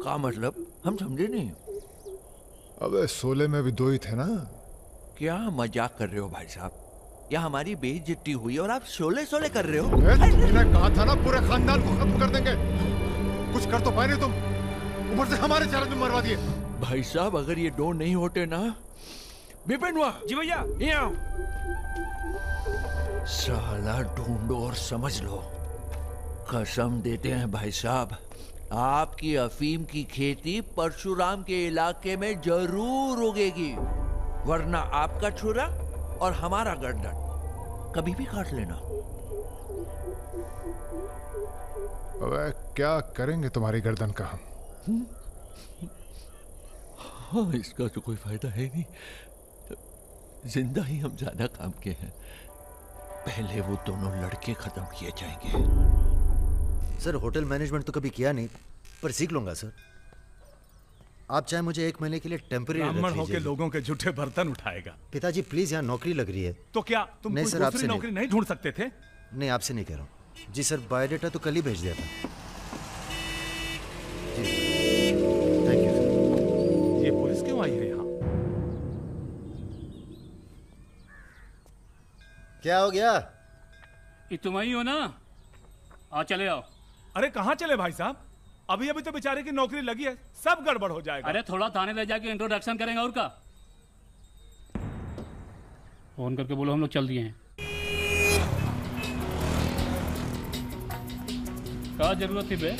क्या मतलब? हम समझे नहीं। अबे 16 में भी 2 ही थे ना? क्या मजाक कर रहे हो भाई साहब? क्या हमारी बेइज्जती हुई और आप 16 कर रहे हो? मैंने कहा था ना पूरे खानदान को खत्म कर देंगे। कुछ कर तो पाए नहीं तुम, ऊपर से हमारे चेहरे में मरवा दिए। भाई साहब, अगर ये 2 नहीं होते ना, विपिन हुआ जी भैया, साला ढूंढो और समझ लो। कसम देते हैं भाई साहब, आपकी अफीम की खेती परशुराम के इलाके में जरूर उगेगी, वरना आपका छुरा और हमारा गर्दन कभी भी काट लेना। अबे क्या करेंगे तुम्हारी गर्दन का हम? हाँ, इसका तो कोई फायदा है नहीं, जिंदा ही हम ज्यादा काम के हैं। पहले वो दोनों लड़के खत्म किए जाएंगे। सर, होटल मैनेजमेंट तो कभी किया नहीं, पर सीख लूंगा सर। आप चाहे मुझे 1 महीने के लिए टेम्परेरी ब्राह्मण होके लोगों के झूठे बर्तन उठाएगा। पिताजी प्लीज, यहाँ नौकरी लग रही है। तो क्या तुम नहीं कोई सर, दूसरी नौकरी नहीं ढूंढ सकते थे? नहीं, आपसे नहीं कह रहा हूँ जी सर, बायोडेटा तो कल ही भेज दिया था। Thank you sir. ये पुलिस क्यों आई है यहाँ? क्या हो गया? ये तुम ही हो ना? आ चले आओ। अरे कहाँ चले भाई साहब? अभी अभी तो बेचारे की नौकरी लगी है, सब गड़बड़ हो जाएगा। अरे थोड़ा थाने ले जाके इंट्रोडक्शन करेंगे और का। फोन करके बोलो हम लोग चल दिए हैं। क्या जरूरत थी बे?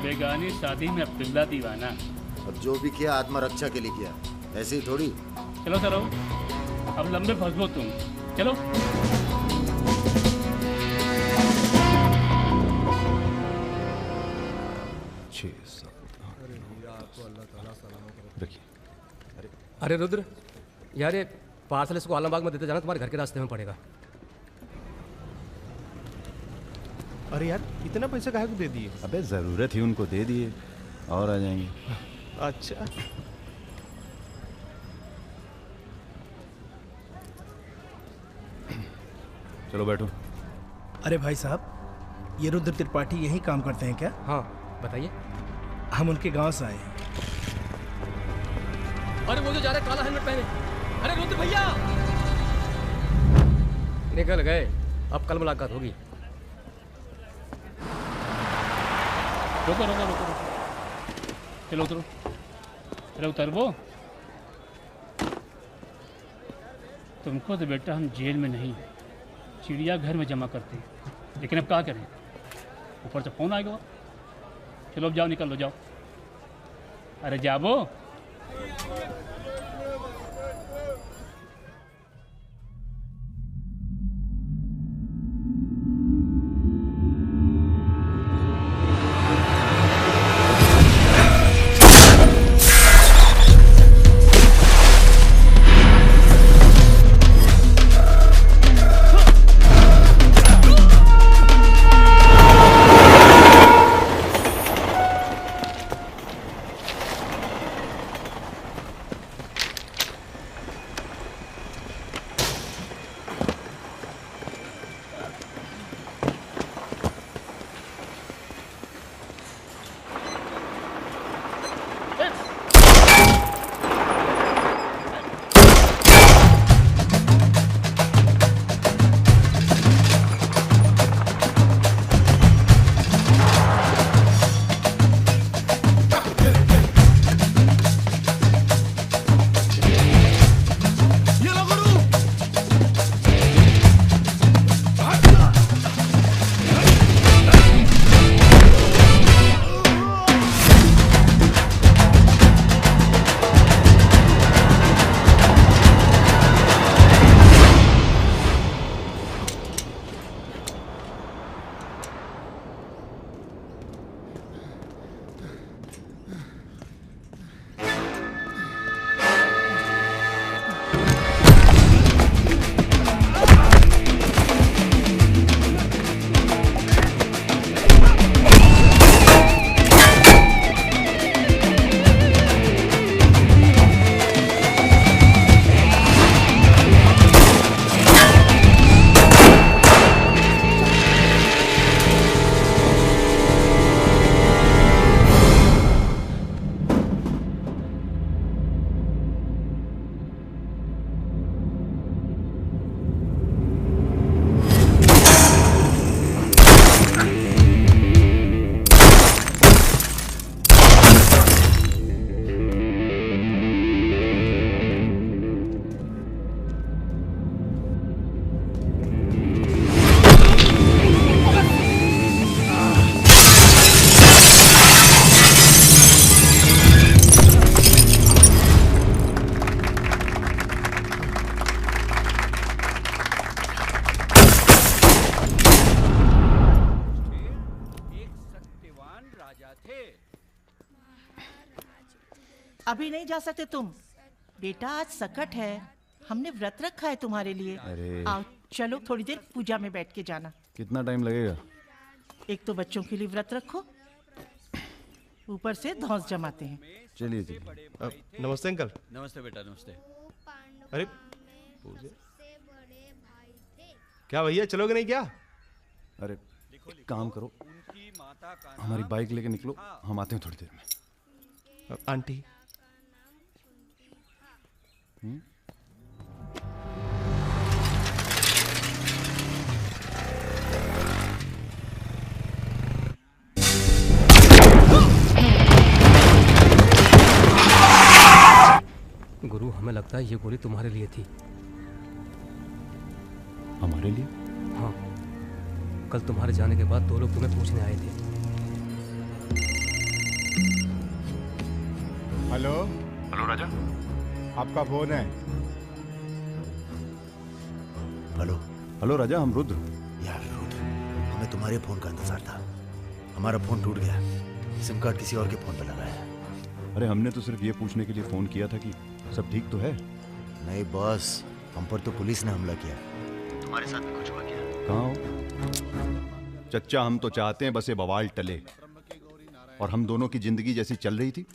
बेगानी शादी में पिल्ला दीवाना। अब जो भी किया आत्मरक्षा के लिए किया, ऐसे ही थोड़ी। चलो सर, अब लंबे फंसो तुम, चलो। अरे रुद्र यार, ये पार्सल इसको आलमबाग में देते जाना, तुम्हारे घर के रास्ते में पड़ेगा। अरे यार, इतना पैसा काहे को दे दिए? अबे जरूरत ही उनको दे दिए और आ जाएंगे। अच्छा, चलो बैठो। अरे भाई साहब, ये रुद्र त्रिपाठी यही काम करते हैं क्या? हाँ बताइए। हम उनके गांव से आए हैं। अरे वो जो जा रहे काला हेलमेट पहने, अरे रुद्र भैया निकल गए। अब कल मुलाकात होगी। रुको रुको रुको रुको, चलो उतरो। अरे उतर वो। तुमको तो बेटा हम जेल में नहीं, चिड़ियाघर में जमा करते हैं, लेकिन अब क्या करें, ऊपर से फोन आएगा। चलो अब जाओ, निकल लो, जाओ। अरे जाबो। अभी नहीं जा सकते तुम। बेटा आज सकट है, हमने व्रत रखा है तुम्हारे लिए। अरे। आओ चलो थोड़ी देर पूजा में बैठ के जाना। कितना टाइम लगेगा? एक तो बच्चों के लिए व्रत रखो, ऊपर से धौंस जमाते हैं। चलिए चलिए। नमस्ते अंकल। नमस्ते बेटा, नमस्ते। अरे क्या भैया, चलोगे नहीं क्या? अरे एक काम करो, हमारी बाइक लेके निकलो, हम आते हैं थोड़ी देर में। आंटी। गुरु, हमें लगता है ये गोली तुम्हारे लिए थी। हमारे लिए? हाँ, कल तुम्हारे जाने के बाद 2 लोग तुम्हें पूछने आए थे। हेलो। हेलो राजा। आपका फोन है। हेलो। हेलो राजा, हम रुद्र। यार रुद्र, हमें तुम्हारे फोन का इंतजार था। हमारा फोन टूट गया, सिम कार्ड किसी और के फोन पर लगा है। अरे हमने तो सिर्फ ये पूछने के लिए फोन किया था कि सब ठीक तो है। नहीं बॉस, हम पर तो पुलिस ने हमला किया। तुम्हारे साथ भी कुछ हुआ क्या? कहाँ हो? चच्चा, हम तो चाहते हैं बस ये बवाल टले और हम दोनों की जिंदगी जैसी चल रही थी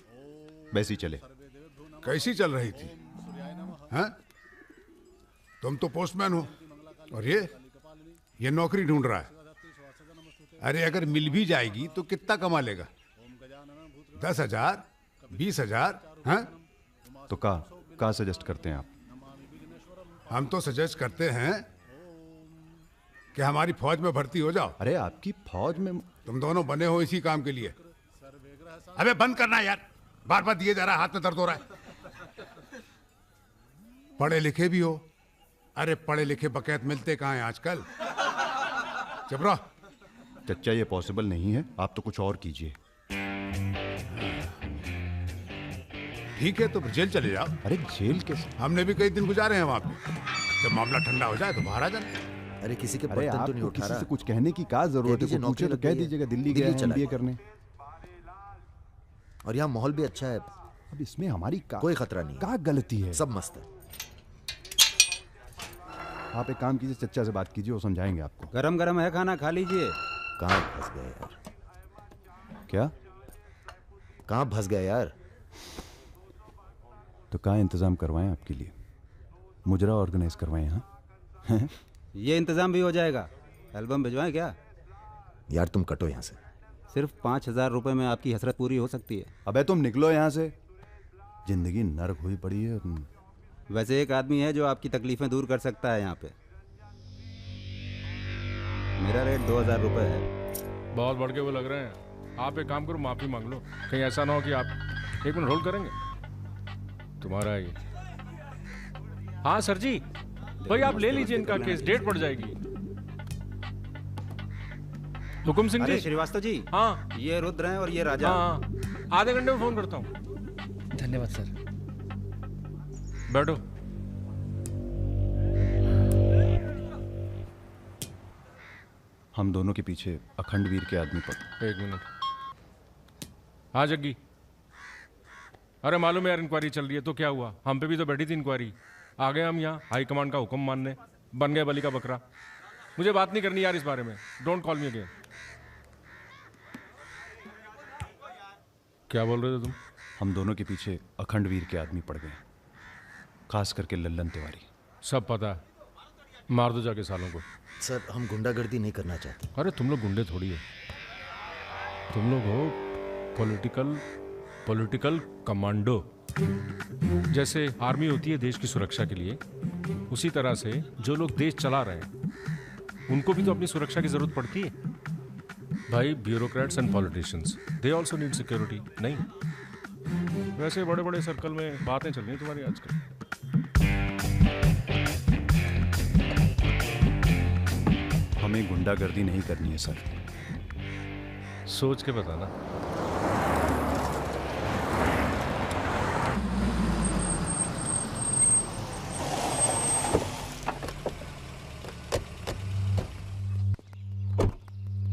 वैसी चले। कैसी चल रही थी? हैं? तुम तो पोस्टमैन हो और ये नौकरी ढूंढ रहा है। अरे अगर मिल भी जाएगी तो कितना कमा लेगा? 10,000, 20,000? हैं? तो का सजेस्ट करते हैं आप? हम तो सजेस्ट करते हैं कि हमारी फौज में भर्ती हो जाओ। अरे आपकी फौज में? तुम दोनों बने हो इसी काम के लिए। अबे बंद करना यार, बार बार दिए जा रहा है, हाथ में दर्द हो रहा है। पढ़े लिखे भी हो। अरे पढ़े लिखे बकैत मिलते कहाँ हैं आजकल? चुप रहो। चच्चा, ये पॉसिबल नहीं है, आप तो कुछ और कीजिए। ठीक है तो जेल चले जाओ। अरे जेल कैसे? हमने भी कई दिन गुजारे हैं वहां पे। जब मामला ठंडा हो जाए तो बाहर आ जाना। अरे किसी के अरे बर्तन तो नहीं आपको उठा किसी रहा। से कुछ कहने की क्या जरूरत है? पूछे तो कह दीजिएगा दिल्ली गया है MBA करने। और यहाँ माहौल भी अच्छा है। अब इसमें हमारी कोई खतरा नहीं। क्या गलती है? सब मस्त है। आप एक काम कीजिए, चच्चा से बात कीजिए, वो समझाएंगे आपको। गरम गरम है खाना, खा लीजिए। कहाँ फंस गए यार? क्या? कहाँ फंस गए यार? तो कहाँ इंतजाम करवाएं आपके लिए? मुजरा ऑर्गेनाइज करवाएं? यहाँ ये इंतजाम भी हो जाएगा। एल्बम भिजवाएं क्या? यार तुम कटो यहाँ से। सिर्फ 5,000 रुपए में आपकी हसरत पूरी हो सकती है। अबे तुम निकलो यहाँ से, जिंदगी नर्क हुई पड़ी है। वैसे एक आदमी है जो आपकी तकलीफें दूर कर सकता है यहाँ पे। मेरा रेट 2,000 रुपए है। बहुत बढ़ के वो लग रहे हैं। आप एक काम करो, माफी मांग लो। कहीं ऐसा ना हो कि आप 1 मिनट होल्ड करेंगे? तुम्हारा ही। हाँ सर जी, भाई आप ले लीजिए इनका केस, डेट पड़ जाएगी। हुकुम सिंह जी। श्रीवास्तव जी। हाँ, ये रुद्र हैं और ये राजा। हाँ, आधे घंटे में फोन करता हूँ। धन्यवाद सर। बैठो। हम दोनों के पीछे अखंड वीर के आदमी पड़। 1 मिनट। हाँ जग्गी। अरे मालूम है यार, इंक्वायरी चल रही है। तो क्या हुआ? हम पे भी तो बैठी थी इंक्वायरी। आ गए हम यहाँ हाई कमांड का हुक्म मानने, बन गए बलि का बकरा। मुझे बात नहीं करनी यार इस बारे में। Don't call me again. क्या बोल रहे थे तुम? हम दोनों के पीछे अखंड वीर के आदमी पड़ गए, खास करके लल्लन तिवारी। सब पता है, मार दो जाके सालों को। सर हम गुंडागर्दी नहीं करना चाहते। अरे तुम लोग गुंडे थोड़ी है, तुम लोग हो पॉलिटिकल कमांडो। जैसे आर्मी होती है देश की सुरक्षा के लिए, उसी तरह से जो लोग देश चला रहे हैं उनको भी तो अपनी सुरक्षा की जरूरत पड़ती है भाई। Bureaucrats and politicians, they also need security. नहीं, वैसे बड़े बड़े सर्कल में बातें चल रही हैं तुम्हारी आजकल। हमें गुंडागर्दी नहीं करनी है सर। सोच के बताना।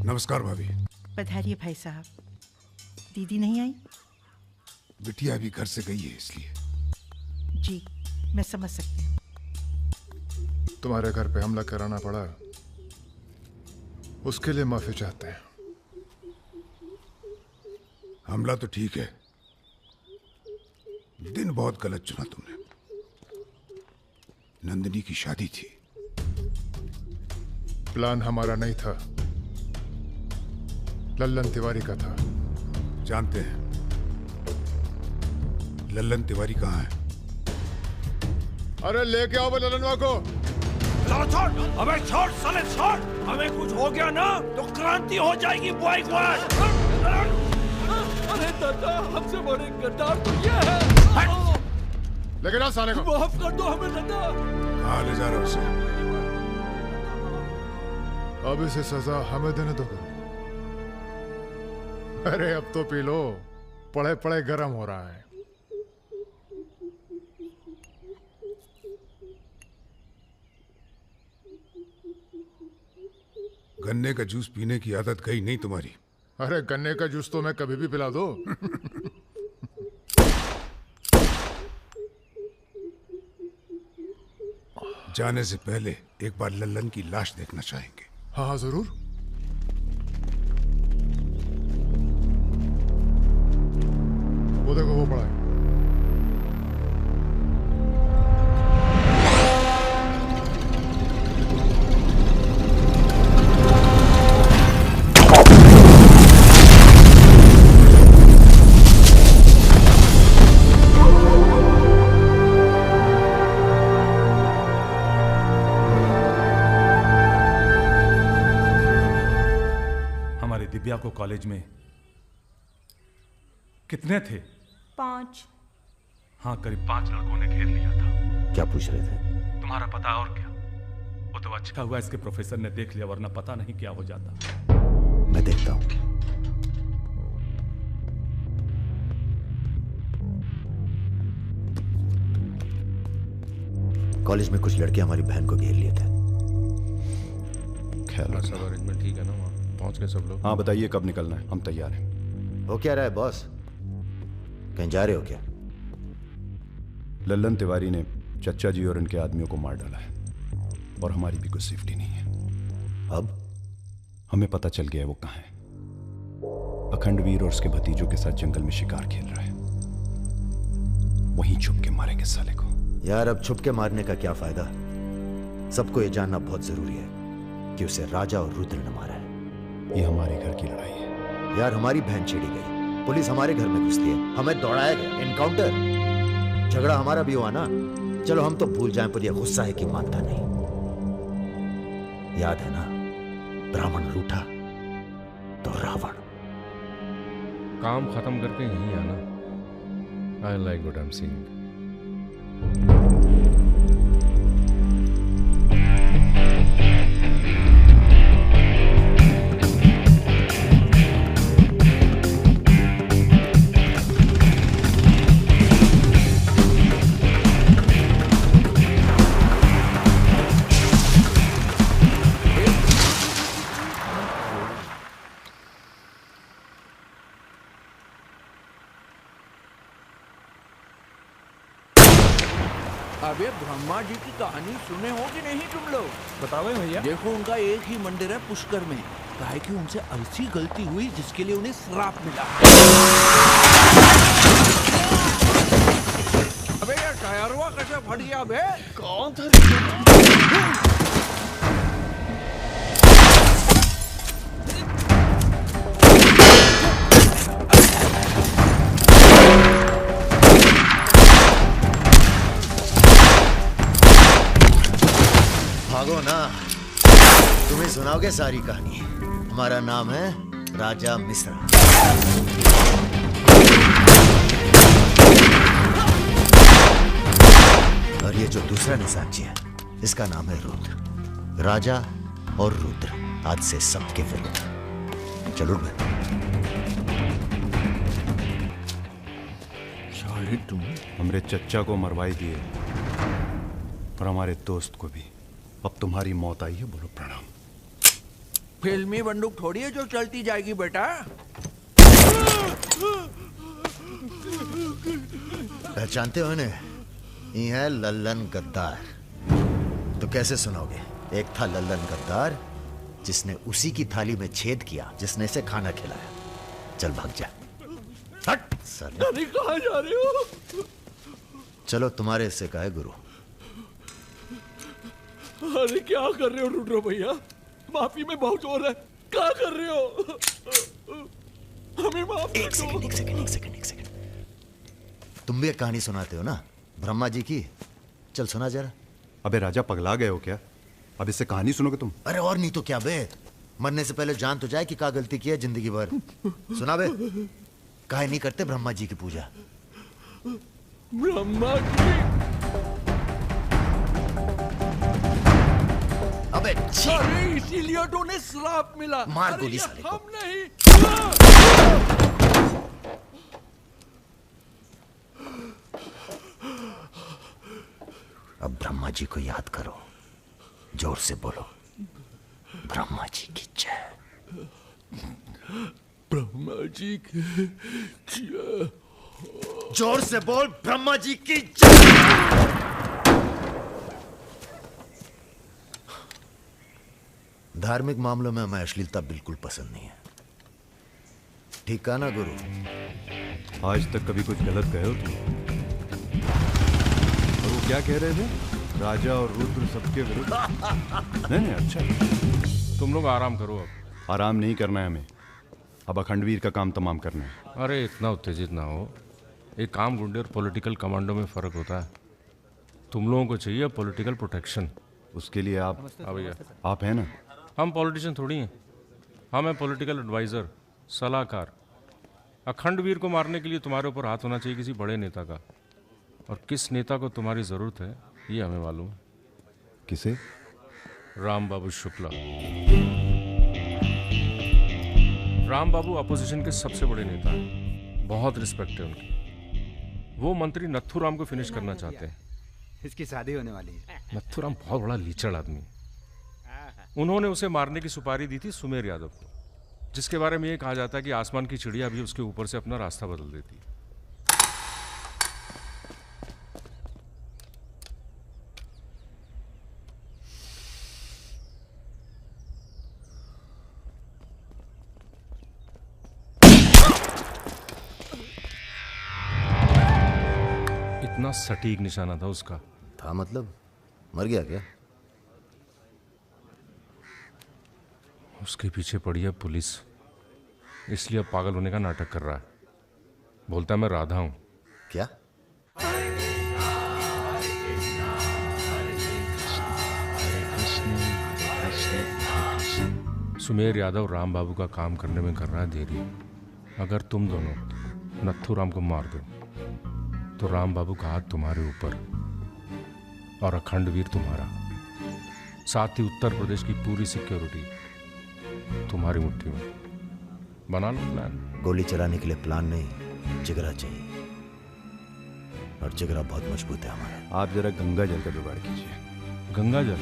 नमस्कार भाभी। पधारिए भाई साहब। दीदी नहीं आई? बिटिया भी घर से गई है इसलिए। जी मैं समझ सकती हूँ। तुम्हारे घर पे हमला कराना पड़ा, उसके लिए माफी चाहते हैं। हमला तो ठीक है, दिन बहुत गलत चुना तुमने। नंदिनी की शादी थी। प्लान हमारा नहीं था, लल्लन तिवारी का था। जानते हैं लल्लन तिवारी कहाँ है? अरे लेके आओ लल्लनवा को। छोड़, अबे छोड़ साले छोड़। हमें कुछ हो गया ना तो क्रांति हो जाएगी बॉय क्वाड। अरे दादा, हमसे बड़े गद्दार तो ये है। लेकिन ना साले को माफ कर दो हमें दादा। हाँ ले जा रहा हूं उसे। अब इसे सजा हमें देने दो। अरे अब तो पी लो, पड़े पड़े गर्म हो रहा है। गन्ने का जूस पीने की आदत गई नहीं तुम्हारी। अरे गन्ने का जूस तो मैं कभी भी पिला दो। जाने से पहले एक बार लल्लन की लाश देखना चाहेंगे। हाँ हाँ जरूर। वो देखो वो पड़ा है। दिव्या को कॉलेज में कितने थे? 5। हाँ, करीब 5 लड़कों ने घेर लिया था। क्या पूछ रहे थे? तुम्हारा पता और क्या? वो तो अच्छा हुआ इसके प्रोफेसर ने देख लिया, वरना पता नहीं क्या हो जाता। मैं देखता हूं। कॉलेज में कुछ लड़के हमारी बहन को घेर लिए थे। ख्याल सब अरेंजमेंट ठीक है ना? वहाँ पहुंच गए सब लोग? हाँ बताइए कब निकलना है, हम तैयार हैं। वो क्या रहा है बॉस, कहीं जा रहे हो क्या? लल्लन तिवारी ने चच्चा जी और इनके आदमियों को मार डाला है और हमारी भी कुछ सेफ्टी नहीं है। अब हमें पता चल गया है वो कहाँ है। अखंडवीर और उसके भतीजों के साथ जंगल में शिकार खेल रहा है। वहीं छुप के मारेंगे साले को। यार अब छुप के मारने का क्या फायदा? सबको ये जानना बहुत जरूरी है कि उसे राजा और रुद्र ने मारा है। ये हमारे घर की लड़ाई है। यार हमारी बहन छेड़ी गई, पुलिस हमारे घर में घुसती है, हमें दौड़ाया गया, एनकाउंटर, झगड़ा हमारा भी हुआ ना। चलो हम तो भूल जाएं, पर यह गुस्सा है कि मानता नहीं। याद है ना, ब्राह्मण रूठा तो रावण। काम खत्म करके यहीं आना। I like what I am seeing. अबे ब्रह्मा जी की कहानी सुने हो कि नहीं तुम लोग? बताओ भैया। देखो उनका एक ही मंदिर है पुष्कर में। काहे कि उनसे ऐसी गलती हुई जिसके लिए उन्हें श्राप मिला। अबे यार टायरवा कैसे फट गया बे? कौन था? भागो ना, तुम्हें सुनाओगे सारी कहानी। हमारा नाम है राजा मिश्रा। और ये जो दूसरा निशानची है, इसका नाम है रुद्र। राजा और रुद्र आज से सबके विरुद्ध। चलो मैं तुम हमरे चच्चा को मरवाई दिए और हमारे दोस्त को भी। अब तुम्हारी मौत आई है, बोलो प्रणाम। फिल्मी बंदूक थोड़ी है जो चलती जाएगी बेटा। पहचानते हो इन्हें? ये है लल्लन गद्दार। तो कैसे सुनोगे? एक था लल्लन गद्दार जिसने उसी की थाली में छेद किया जिसने इसे खाना खिलाया। चल भाग जा। हट साले। अरे कहाँ जा रहे हो? चलो तुम्हारे हिस्से का है गुरु। अरे क्या कर रहे हो रुद्र भैया? माफी में बहुत जोर है। क्या कर रहे हो? हमें माफ कर दो। एक सेकंड। तुम भी एक कहानी सुनाते हो ना ब्रह्मा जी की? चल सुना जरा। अबे राजा पगला गए हो क्या? अब इससे कहानी सुनोगे तुम? अरे और नहीं तो क्या बे, मरने से पहले जान तो जाए कि क्या गलती की है जिंदगी भर। सुना बे। काहे नहीं करते ब्रह्मा जी की पूजा? ब्रह्मा जी? अबे अरे इसीलिए तो उन्हें श्राप मिला। मार गोली साले को। हम नहीं। अब ब्रह्मा जी को याद करो, जोर से बोलो, ब्रह्मा जी की जय। ब्रह्मा जी की जय। जोर से बोल, ब्रह्मा जी की जय। धार्मिक मामलों में हमें अश्लीलता बिल्कुल पसंद नहीं है। ठीक कहा ना गुरु? आज तक कभी कुछ गलत कहे हो तुम? और वो क्या कह रहे थे? राजा और रुद्र सबके विरुद्ध? नहीं अच्छा। तुम लोग आराम करो। अब आराम नहीं करना है हमें, अब अखंडवीर का काम तमाम करना है। अरे इतना उत्तेजित ना हो। एक काम गुंडे और पॉलिटिकल कमांडो में फर्क होता है। तुम लोगों को चाहिए पॉलिटिकल प्रोटेक्शन। उसके लिए आप भैया आप हैं ना? हम पॉलिटिशियन थोड़ी हैं, हम हैं पॉलिटिकल एडवाइज़र, सलाहकार। अखंडवीर को मारने के लिए तुम्हारे ऊपर हाथ होना चाहिए किसी बड़े नेता का, और किस नेता को तुम्हारी ज़रूरत है ये हमें मालूम है। किसे? राम बाबू शुक्ला। राम बाबू अपोजिशन के सबसे बड़े नेता हैं, बहुत रिस्पेक्ट है उनकी। वो मंत्री नथुराम को फिनिश करना चाहते हैं। इसकी शादी होने वाली है। नथुराम बहुत बड़ा लीचड़ आदमी है। उन्होंने उसे मारने की सुपारी दी थी सुमेर यादव को, जिसके बारे में ये कहा जाता है कि आसमान की चिड़िया भी उसके ऊपर से अपना रास्ता बदल देती है। इतना सटीक निशाना था उसका। था मतलब? मर गया क्या? उसके पीछे पड़ी है पुलिस, इसलिए अब पागल होने का नाटक कर रहा है। बोलता है मैं राधा हूं। क्या? सुमेर यादव राम बाबू का काम करने में कर रहा है देरी। अगर तुम दोनों नथुराम को मार दो तो राम बाबू का हाथ तुम्हारे ऊपर और अखंडवीर तुम्हारा, साथ ही उत्तर प्रदेश की पूरी सिक्योरिटी तुम्हारी मुट्ठी में। बना लो प्लान। गोली चलाने के लिए प्लान नहीं, जिगरा चाहिए, और जिगरा बहुत मजबूत है हमारा। आप जरा गंगा जल का जुगाड़ कीजिए। गंगा जल?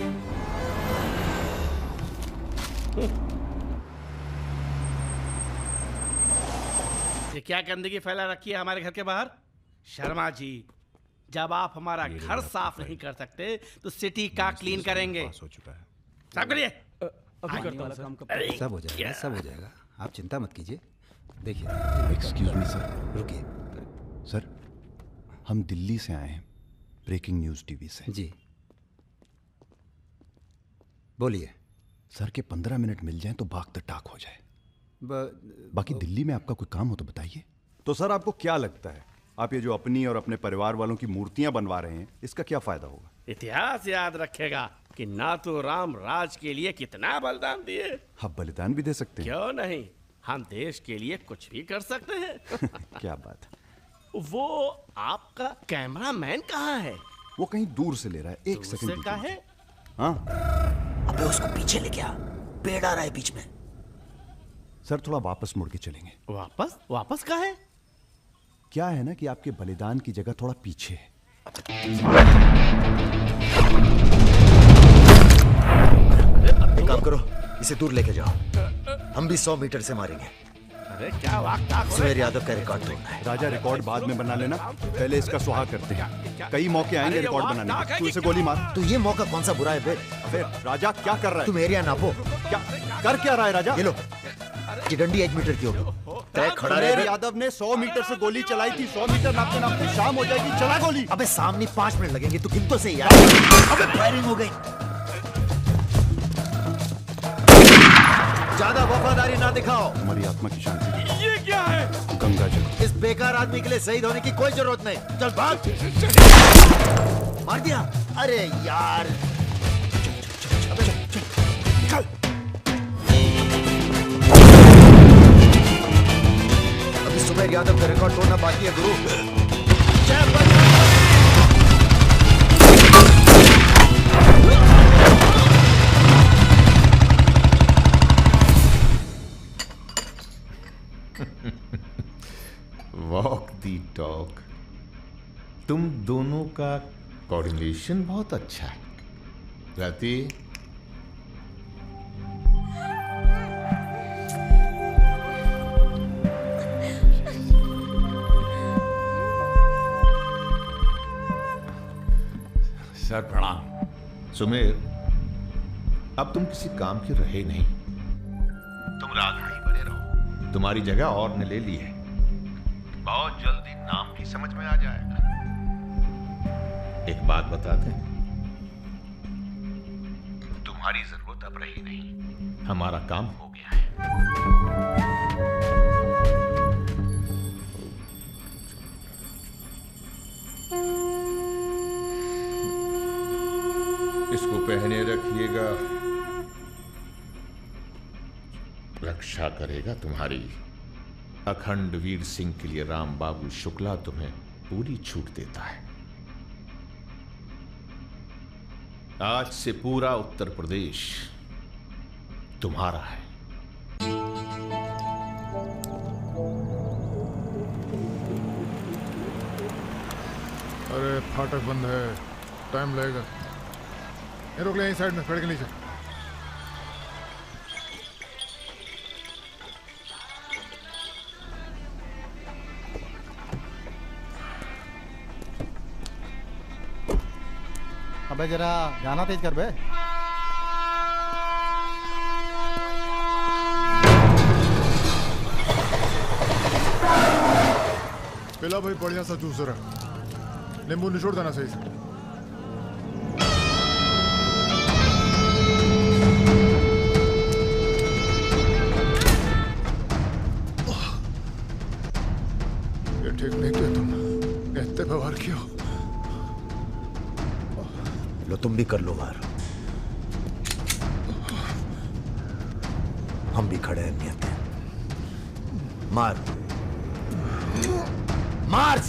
ये क्या गंदगी फैला रखी है हमारे घर के बाहर? शर्मा जी, जब आप हमारा घर साफ नहीं कर सकते तो सिटी का क्लीन करेंगे। हो चुका है। साफ करिए। सब हो जाएगा, सब हो जाएगा, आप चिंता मत कीजिए। देखिए। Excuse me sir. रुकिए सर, हम दिल्ली से आए हैं, ब्रेकिंग न्यूज टीवी से। जी बोलिए। सर के 15 मिनट मिल जाएं तो बाग द टाक हो जाए। बाकी दिल्ली में आपका कोई काम हो तो बताइए। तो सर आपको क्या लगता है, आप ये जो अपनी और अपने परिवार वालों की मूर्तियां बनवा रहे हैं, इसका क्या फायदा होगा? इतिहास याद रखेगा कि नाथुराम राज के लिए कितना बलिदान दिए। आप बलिदान भी दे सकते हैं? क्यों नहीं, हम देश के लिए कुछ भी कर सकते हैं। क्या बात है। वो आपका कैमरामैन कहाँ है? वो कहीं दूर से ले रहा है। एक सेकंड का है। हाँ। अबे उसको पीछे ले गया, पेड़ आ रहा है बीच में। सर थोड़ा वापस मुड़ के चलेंगे। वापस? वापस कहाँ है? क्या है ना कि आपके बलिदान की जगह थोड़ा पीछे है। एक काम करो, इसे दूर लेके जाओ, हम भी 100 मीटर से मारेंगे। अरे क्या वाकता सुमेर यादव का रिकॉर्ड तोड़ना है। राजा रिकॉर्ड बाद में बना लेना, पहले इसका सुहाग करते हैं। कई मौके आएंगे रिकॉर्ड बनाने के। तू इसे गोली मार। तो ये मौका कौन सा बुरा है बे? अबे राजा क्या कर रहा है? तुम एरिया नापो। क्या कर क्या रहा है राजा? ये लो, कि डंडी 1 मीटर की होगी। तय खड़ा सुमेर रहे। यादव ने 100 मीटर से गोली चलाई थी। 100 मीटर नापते नापते शाम हो जाएगी। चला गोली। अबे सामने 5 मिनट लगेंगे, तो गिन तो सही यार। अबे फायरिंग हो गई। ज्यादा वफादारी ना दिखाओ। हमारी आत्मा की शांति। ये क्या है? गंगा जल। इस बेकार आदमी के लिए शहीद होने की कोई जरूरत नहीं। चल भाग। मार दिया। अरे यार, अबे चल। अभी सुमेर यादव का रिकॉर्ड तोड़ना बाकी है गुरु। वॉक दी टॉक। तुम दोनों का कोऑर्डिनेशन बहुत अच्छा है। रति, सर प्रणाम। सुमेर, अब तुम किसी काम के रहे नहीं। तुम राधा ही बने रहो। तुम्हारी जगह और ने ले ली है। बहुत जल्दी नाम भी समझ में आ जाएगा। एक बात बता दें, तुम्हारी जरूरत अब रही नहीं। हमारा काम हो गया है। इसको पहने रखिएगा, रक्षा करेगा तुम्हारी। अखंड वीर सिंह के लिए राम बाबू शुक्ला तुम्हें पूरी छूट देता है। आज से पूरा उत्तर प्रदेश तुम्हारा है। अरे फाटक बंद है, टाइम लगेगा। ये रोक ले, यहीं साइड में पेड़ के नीचे। अबे जरा गाना तेज कर बे। पिला भाई बढ़िया सा जूस रहा, नींबू निचोड़ देना सही से। ये ठीक नहीं किया तुम, इतने व्यवहार किया। लो तुम भी कर लो वार। हम भी खड़े हैं नियत है। मार मार।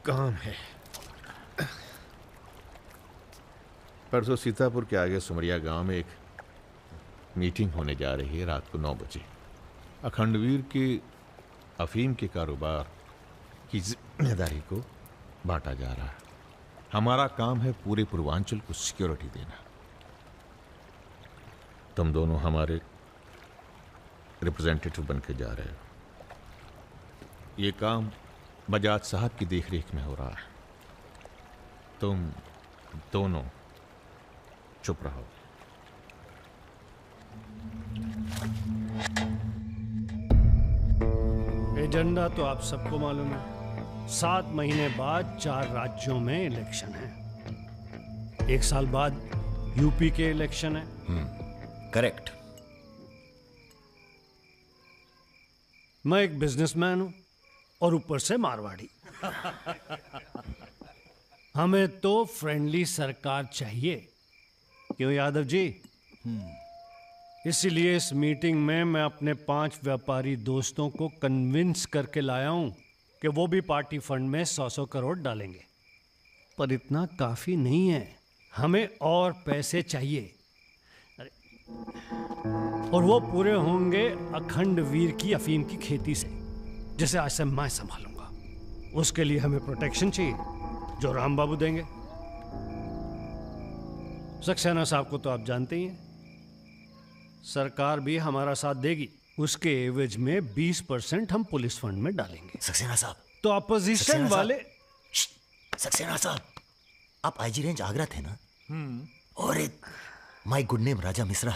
काम है। परसों सीतापुर के आगे सुमरिया गांव में एक मीटिंग होने जा रही है रात को 9 बजे। अखंडवीर के अफीम के कारोबार की जिम्मेदारी को बांटा जा रहा है। हमारा काम है पूरे पूर्वांचल को सिक्योरिटी देना। तुम दोनों हमारे रिप्रेजेंटेटिव बन के जा रहे हो। ये काम बजाज साहब की देखरेख में हो रहा है। तुम दोनों चुप रहो। एजेंडा तो आप सबको मालूम है। 7 महीने बाद 4 राज्यों में इलेक्शन है। 1 साल बाद यूपी के इलेक्शन है। करेक्ट। मैं एक बिजनेसमैन हूं और ऊपर से मारवाड़ी। हमें तो फ्रेंडली सरकार चाहिए, क्यों यादव जी? इसीलिए इस मीटिंग में मैं अपने 5 व्यापारी दोस्तों को कन्विंस करके लाया हूं कि वो भी पार्टी फंड में 100-100 करोड़ डालेंगे। पर इतना काफी नहीं है, हमें और पैसे चाहिए। और वो पूरे होंगे अखंड वीर की अफीम की खेती से, जिसे आज से मैं संभालूंगा। उसके लिए हमें प्रोटेक्शन चाहिए, जो राम बाबू देंगे। सक्सेना साहब को तो आप जानते ही हैं, सरकार भी हमारा साथ देगी। उसके एवज में 20% हम पुलिस फंड में डालेंगे। सक्सेना साहब तो अपोजिशन वाले। सक्सेना साहब, आप आईजी रेंज आगरा थे ना? और एक my good name Raja Mishra,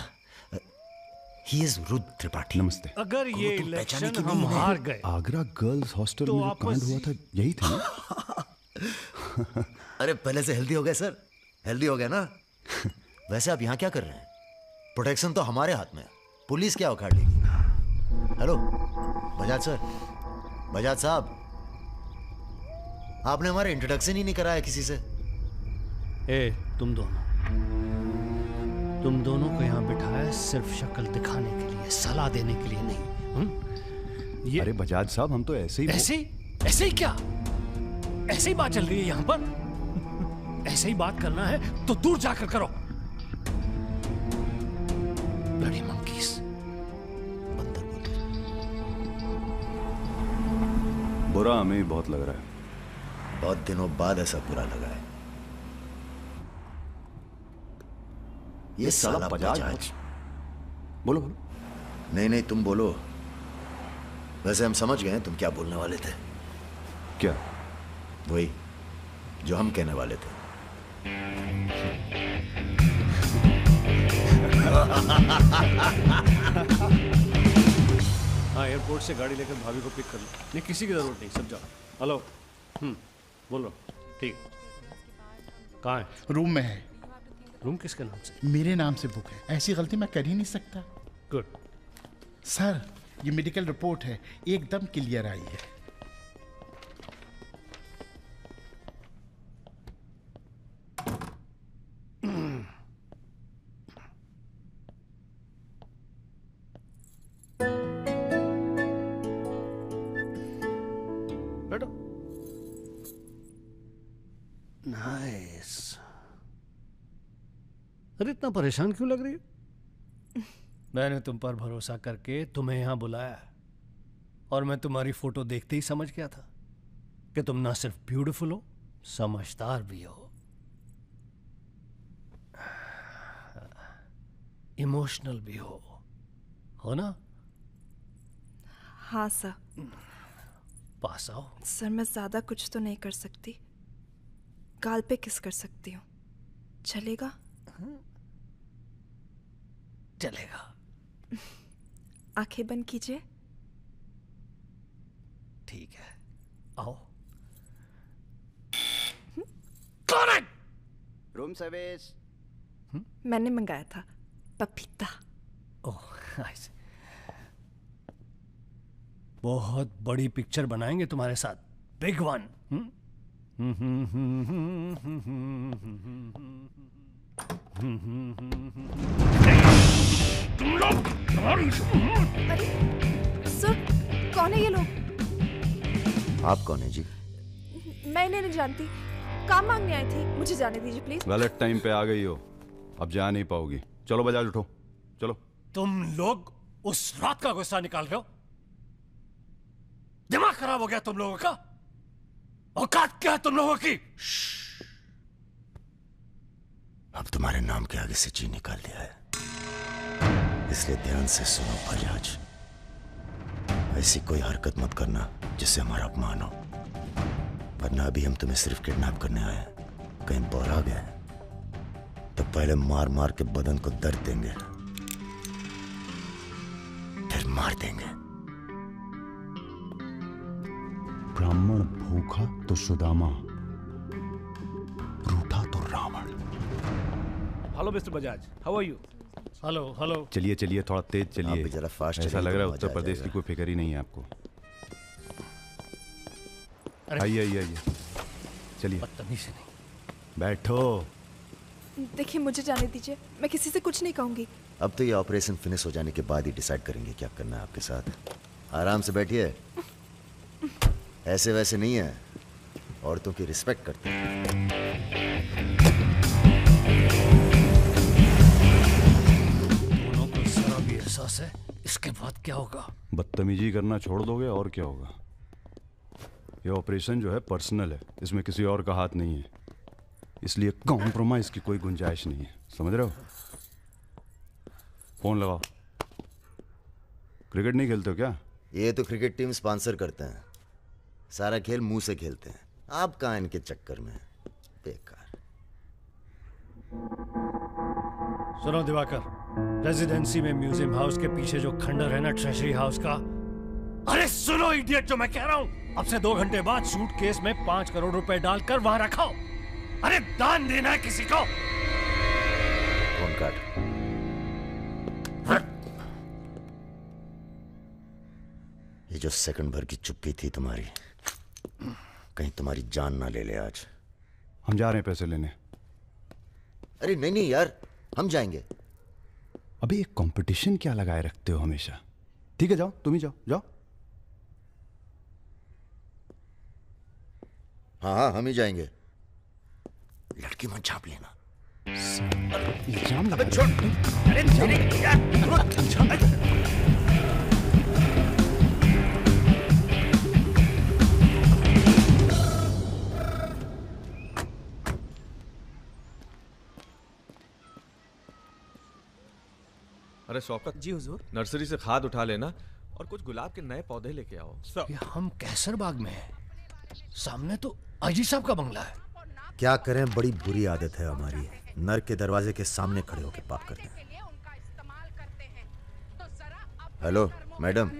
he is Rudra Tripathi. नमस्ते। अगर ये इलेक्शन हम हार गए, आगरा गर्ल्स हॉस्टल तो में जो कांड हुआ था यही था ना? अरे पहले से हेल्दी हो गए सर, हेल्दी हो गए ना? वैसे आप यहाँ क्या कर रहे हैं? प्रोटेक्शन तो हमारे हाथ में है, पुलिस क्या उखाड़ लेगी? हेलो बजाज सर, बजाज साहब, आपने हमारा इंट्रोडक्शन ही नहीं कराया किसी से। ए, तुम दोनों को यहाँ बिठाया सिर्फ शक्ल दिखाने के लिए, सलाह देने के लिए नहीं। अरे बजाज साहब, हम तो ऐसे ही ऐसे ही क्या? ऐसे ही बात चल रही है यहाँ पर। ऐसे ही बात करना है तो दूर जाकर करो। Bloody monkeys. बुरा हमें भी बहुत लग रहा है। बहुत दिनों बाद ऐसा बुरा लगा है। ये साला बजाज। बोलो। नहीं तुम बोलो। वैसे हम समझ गए तुम क्या बोलने वाले थे। क्या? वही जो हम कहने वाले थे। हाँ, एयरपोर्ट से गाड़ी लेकर भाभी को पिक कर लो। नहीं, किसी की जरूरत नहीं, सब जाओ। हेलो, बोलो। ठीक, कहाँ है? रूम में है। रूम किसके नाम से? मेरे नाम से बुक है। ऐसी गलती मैं कर ही नहीं सकता। गुड। सर, ये मेडिकल रिपोर्ट है, एकदम क्लियर आई है। नाइस। अरे इतना परेशान क्यों लग रही है? मैंने तुम पर भरोसा करके तुम्हें यहां बुलाया, और मैं तुम्हारी फोटो देखते ही समझ गया था कि तुम ना सिर्फ ब्यूटीफुल हो, समझदार भी हो, इमोशनल भी हो ना? हाँ सर। पास आओ। सर, मैं ज्यादा कुछ तो नहीं कर सकती। गाल पे किस कर सकती हूँ, चलेगा? चलेगा। आंखें बंद कीजिए। ठीक है, आओ। कौन है? Room service. मैंने मंगाया था, पपीता। ओह, नाइस। बहुत बड़ी पिक्चर बनाएंगे तुम्हारे साथ, बिग वन। तुम लोग। अरे सर, कौन है ये लोग? आप कौन है जी? मैं इन्हें नहीं जानती, काम मांगने आई थी। मुझे जाने दीजिए प्लीज। गलत टाइम पे आ गई हो, अब जा नहीं पाओगी। चलो बजाज, उठो चलो। तुम लोग उस रात का गुस्सा निकाल रहे हो? दिमाग खराब हो गया तुम लोगों का? औकात क्या है तुम लोगों की? अब तुम्हारे नाम के आगे से जी निकाल दिया है, इसलिए ध्यान से सुनो बजाज। ऐसी कोई हरकत मत करना जिससे हमारा अपमान हो, वरना अभी हम तुम्हें सिर्फ किडनैप करने आए हैं। कहीं बौरा गए तो पहले मार मार के बदन को दर्द देंगे, फिर मार देंगे। ब्राह्मण भूखा तो सुदामा, रूठा तो Ravan. Hello mister Bajaj, how are you? Hello hello. चलिए चलिए, थोड़ा तेज चलिए। आप भी जरा फास्ट ऐसा चलिए लग तो रहा है मजा उत्तर आ प्रदेश की जाएगा। कोई फिक्र ही नहीं है आपको। अरे आइए आइए आइए, चलिए बदतमीजी नहीं। बैठो। देखिए मुझे जाने दीजिए, मैं किसी से कुछ नहीं कहूंगी। अब तो ये ऑपरेशन फिनिश हो जाने के बाद ही डिसाइड करेंगे क्या करना है आपके साथ। आराम से बैठिए, ऐसे वैसे नहीं है, औरतों की रिस्पेक्ट करते हैं। दोनों को जरा भी एहसास है इसके बाद क्या होगा। बदतमीजी करना छोड़ दोगे और क्या होगा। ये ऑपरेशन जो है पर्सनल है, इसमें किसी और का हाथ नहीं है, इसलिए कॉम्प्रोमाइज की कोई गुंजाइश नहीं है, समझ रहे हो। फोन लगाओ। क्रिकेट नहीं खेलते हो क्या? ये तो क्रिकेट टीम स्पॉन्सर करते हैं, सारा खेल मुंह से खेलते हैं। आप कहाँ इनके चक्कर में, बेकार। सुनो दिवाकर, रेजिडेंसी में म्यूजियम हाउस के पीछे जो खंडर है ना ट्रेजरी हाउस का, अरे सुनो इडियट, जो मैं कह रहा हूं, अब से 2 घंटे बाद सूटकेस में 5 करोड़ रुपए डालकर वहां रखाओ। अरे दान देना है किसी को। फोन काट। ये जो सेकंड भर की चुप्पी थी तुम्हारी, कहीं तुम्हारी जान ना ले ले आज। हम जा रहे हैं पैसे लेने। अरे नहीं नहीं यार, हम जाएंगे। अबे एक कंपटीशन क्या लगाए रखते हो हमेशा। ठीक है जाओ, तुम ही जाओ जाओ। हाँ हाँ हम ही जाएंगे। लड़की मत छाप लेना। इल्जाम लगा। अरे अरे शौकत जी हुजूर। नर्सरी से खाद उठा लेना और कुछ गुलाब के नए पौधे लेके आओ। ये हम कैसर बाग में हैं, सामने तो आजी साहब का बंगला है। क्या करें, बड़ी बुरी आदत है हमारी, नर के दरवाजे के सामने खड़े होकर पाप करते हैं। हेलो मैडम,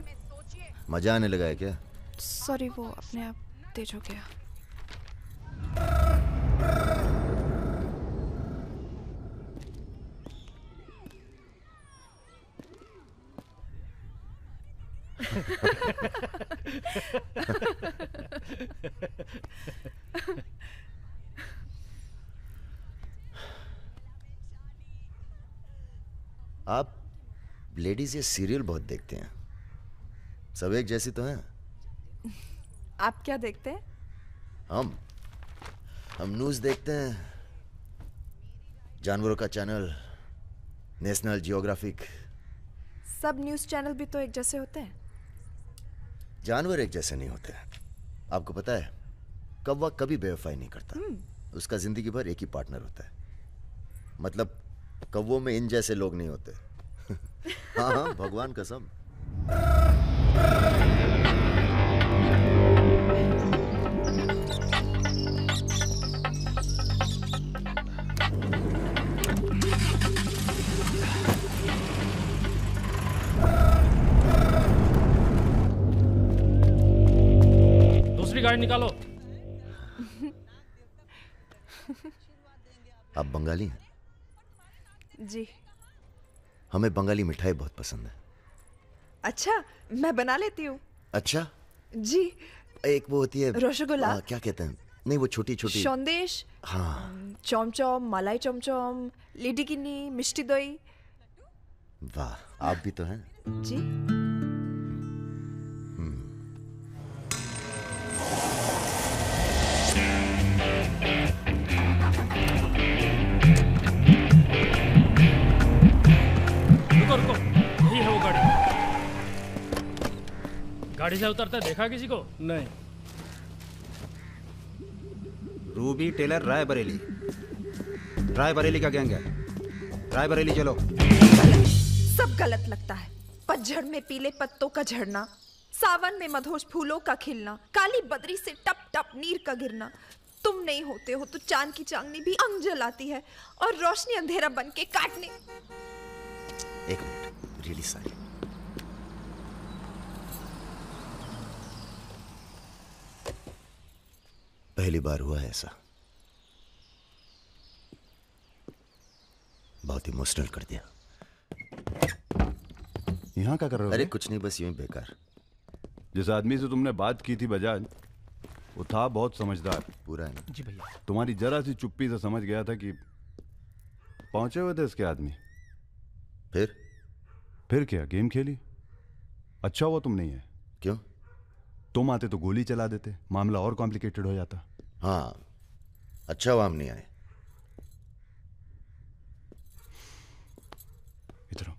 मजा आने लगा है क्या? सॉरी, वो अपने आप तेज हो गया। आप लेडीज ये सीरियल बहुत देखते हैं, सब एक जैसी तो हैं। आप क्या देखते हैं? हम न्यूज़ देखते हैं, जानवरों का चैनल, नेशनल जियोग्राफिक। सब न्यूज़ चैनल भी तो एक जैसे होते हैं। जानवर एक जैसे नहीं होते। आपको पता है, कौवा कभी बेवफाई नहीं करता, उसका जिंदगी भर एक ही पार्टनर होता है। मतलब कौवों में इन जैसे लोग नहीं होते। हाँ हाँ भगवान कसम। दूसरी गाड़ी निकालो। आप बंगाली हैं? जी। हमें बंगाली मिठाई बहुत पसंद है। अच्छा, मैं बना लेती हूँ। अच्छा जी। एक वो होती है रसगुल्ला। क्या कहते हैं, नहीं वो छोटी छोटी। सौंदेश। हाँ। चमचम, मलाई चमचम, लेडी किन्नी, मिष्टी दही। वाह, आप भी तो हैं। जी। रुको, यही है वो गाड़ी। गाड़ी से उतरता देखा किसी को? नहीं। रूबी टेलर रायबरेली, रायबरेली का गैंग है। रायबरेली चलो। सब गलत लगता है। पतझड़ में पीले पत्तों का झड़ना, सावन में मधोश फूलों का खिलना, काली बदरी से टप टप नीर का गिरना। तुम नहीं होते हो तो चांद की चांदनी भी अंग जलाती है और रोशनी अंधेरा बन के काटने। एक मिनट, रियली सॉरी। पहली बार हुआ है ऐसा, बहुत इमोशनल कर दिया। यहाँ क्या कर रहे हो? अरे कुछ नहीं, बस यूं ही बेकार। जिस आदमी से तुमने बात की थी बजाज, वो था बहुत समझदार। पूरा है ना? जी भैया। तुम्हारी जरा सी चुप्पी से समझ गया था कि पहुंचे हुए थे इसके आदमी। फिर क्या, गेम खेली? अच्छा हुआ तुम नहीं है। क्यों? तुम आते तो गोली चला देते, मामला और कॉम्प्लिकेटेड हो जाता। हाँ, अच्छा हुआ हम नहीं आए। इधर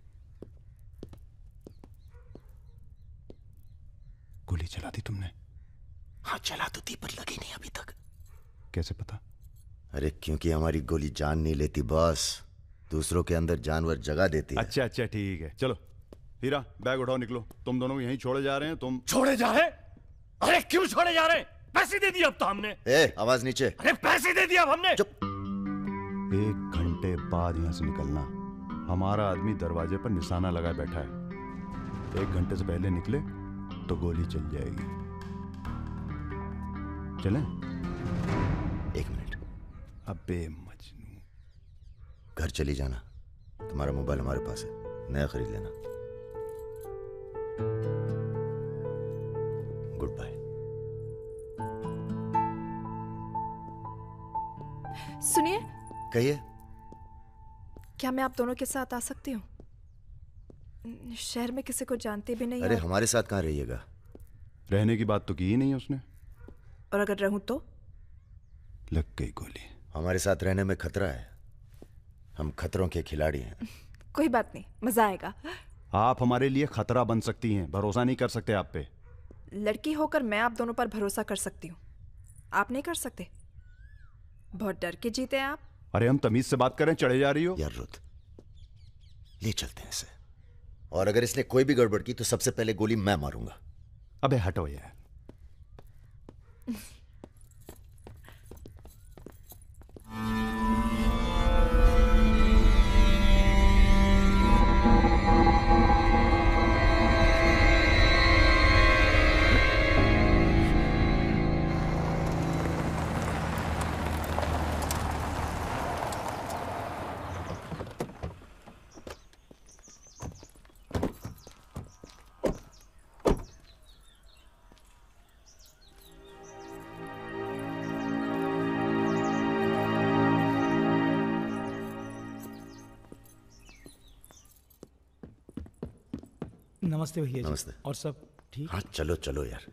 गोली चला दी तुमने? हाँ चला तो थी, पर लगी नहीं अभी तक। कैसे पता? अरे क्योंकि हमारी गोली जान नहीं लेती बॉस, दूसरों के अंदर जानवर जगा देती है। अच्छा अच्छा ठीक है, चलो हीरा बैग उठाओ, निकलो। तुम दोनों को यहीं छोड़े जा रहे हैं। तुम छोड़े जा रहे? अरे क्यों छोड़े जा रहे? पैसे दे दिए अब तो हमने। आवाज नीचे। अरे पैसे दे दिए अब हमने। चुप। 1 घंटे बाद यहां से निकलना। हमारा आदमी दरवाजे पर निशाना लगाए बैठा है। 1 घंटे से पहले निकले तो गोली चल जाएगी। चलें? 1 मिनट। अबे मजनू, घर चली जाना, तुम्हारा मोबाइल हमारे पास है, नया खरीद लेना। Goodbye. सुनिए। कहिए। क्या मैं आप दोनों के साथ आ सकती हूँ? शहर में किसी को जानते भी नहीं। अरे हमारे साथ कहाँ रहिएगा? रहने की बात तो की ही नहीं उसने। और अगर रहूं तो? लग गई गोली। हमारे साथ रहने में खतरा है, हम खतरों के खिलाड़ी हैं। कोई बात नहीं, मजा आएगा। आप हमारे लिए खतरा बन सकती हैं, भरोसा नहीं कर सकते आप पे। लड़की होकर मैं आप दोनों पर भरोसा कर सकती हूँ, आप नहीं कर सकते। बहुत डर के जीते हैं आप। अरे हम तमीज से बात करें, चढ़े जा रही हो यार। रुत, ले चलते हैं इसे, और अगर इसने कोई भी गड़बड़ की तो सबसे पहले गोली मैं मारूंगा। अबे हटो यार। नमस्ते भैया जी। नमस्ते। और सब ठीक? हाँ चलो चलो यार।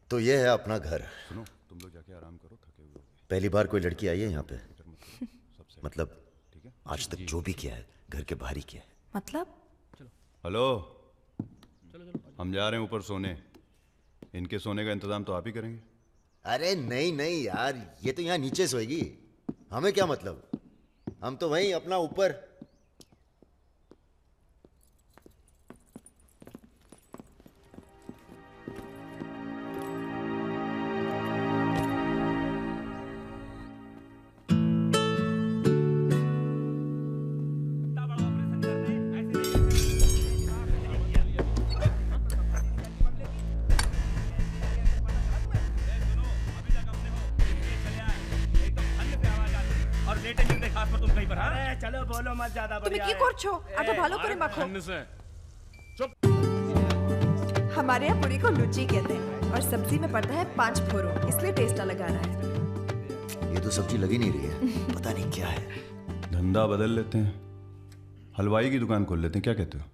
तो ये है अपना घर। सुनो, तुम लोग जाके आराम करो, थके हुए हो। पहली बार कोई लड़की आई है यहाँ पे? मतलब आज तक जो भी किया है घर के बाहर ही किया है। मतलब? हेलो, हम जा रहे हैं ऊपर सोने। इनके सोने का इंतजाम तो आप ही करेंगे। अरे नहीं नहीं यार, ये तो यहाँ नीचे सोएगी, हमें क्या मतलब, हम तो वहीं अपना ऊपर। चलो बोलो मत ज्यादा। তুমি কি করছো? আগে ভালো করে মাখো। हमारे यहाँ पूरी को लुची कहते हैं और सब्जी में पड़ता है 5 फोरो, इसलिए टेस्ट अलग आ रहा है। ये तो सब्जी लगी नहीं रही है, पता नहीं क्या है। धंधा बदल लेते हैं, हलवाई की दुकान खोल लेते हैं, क्या कहते हो?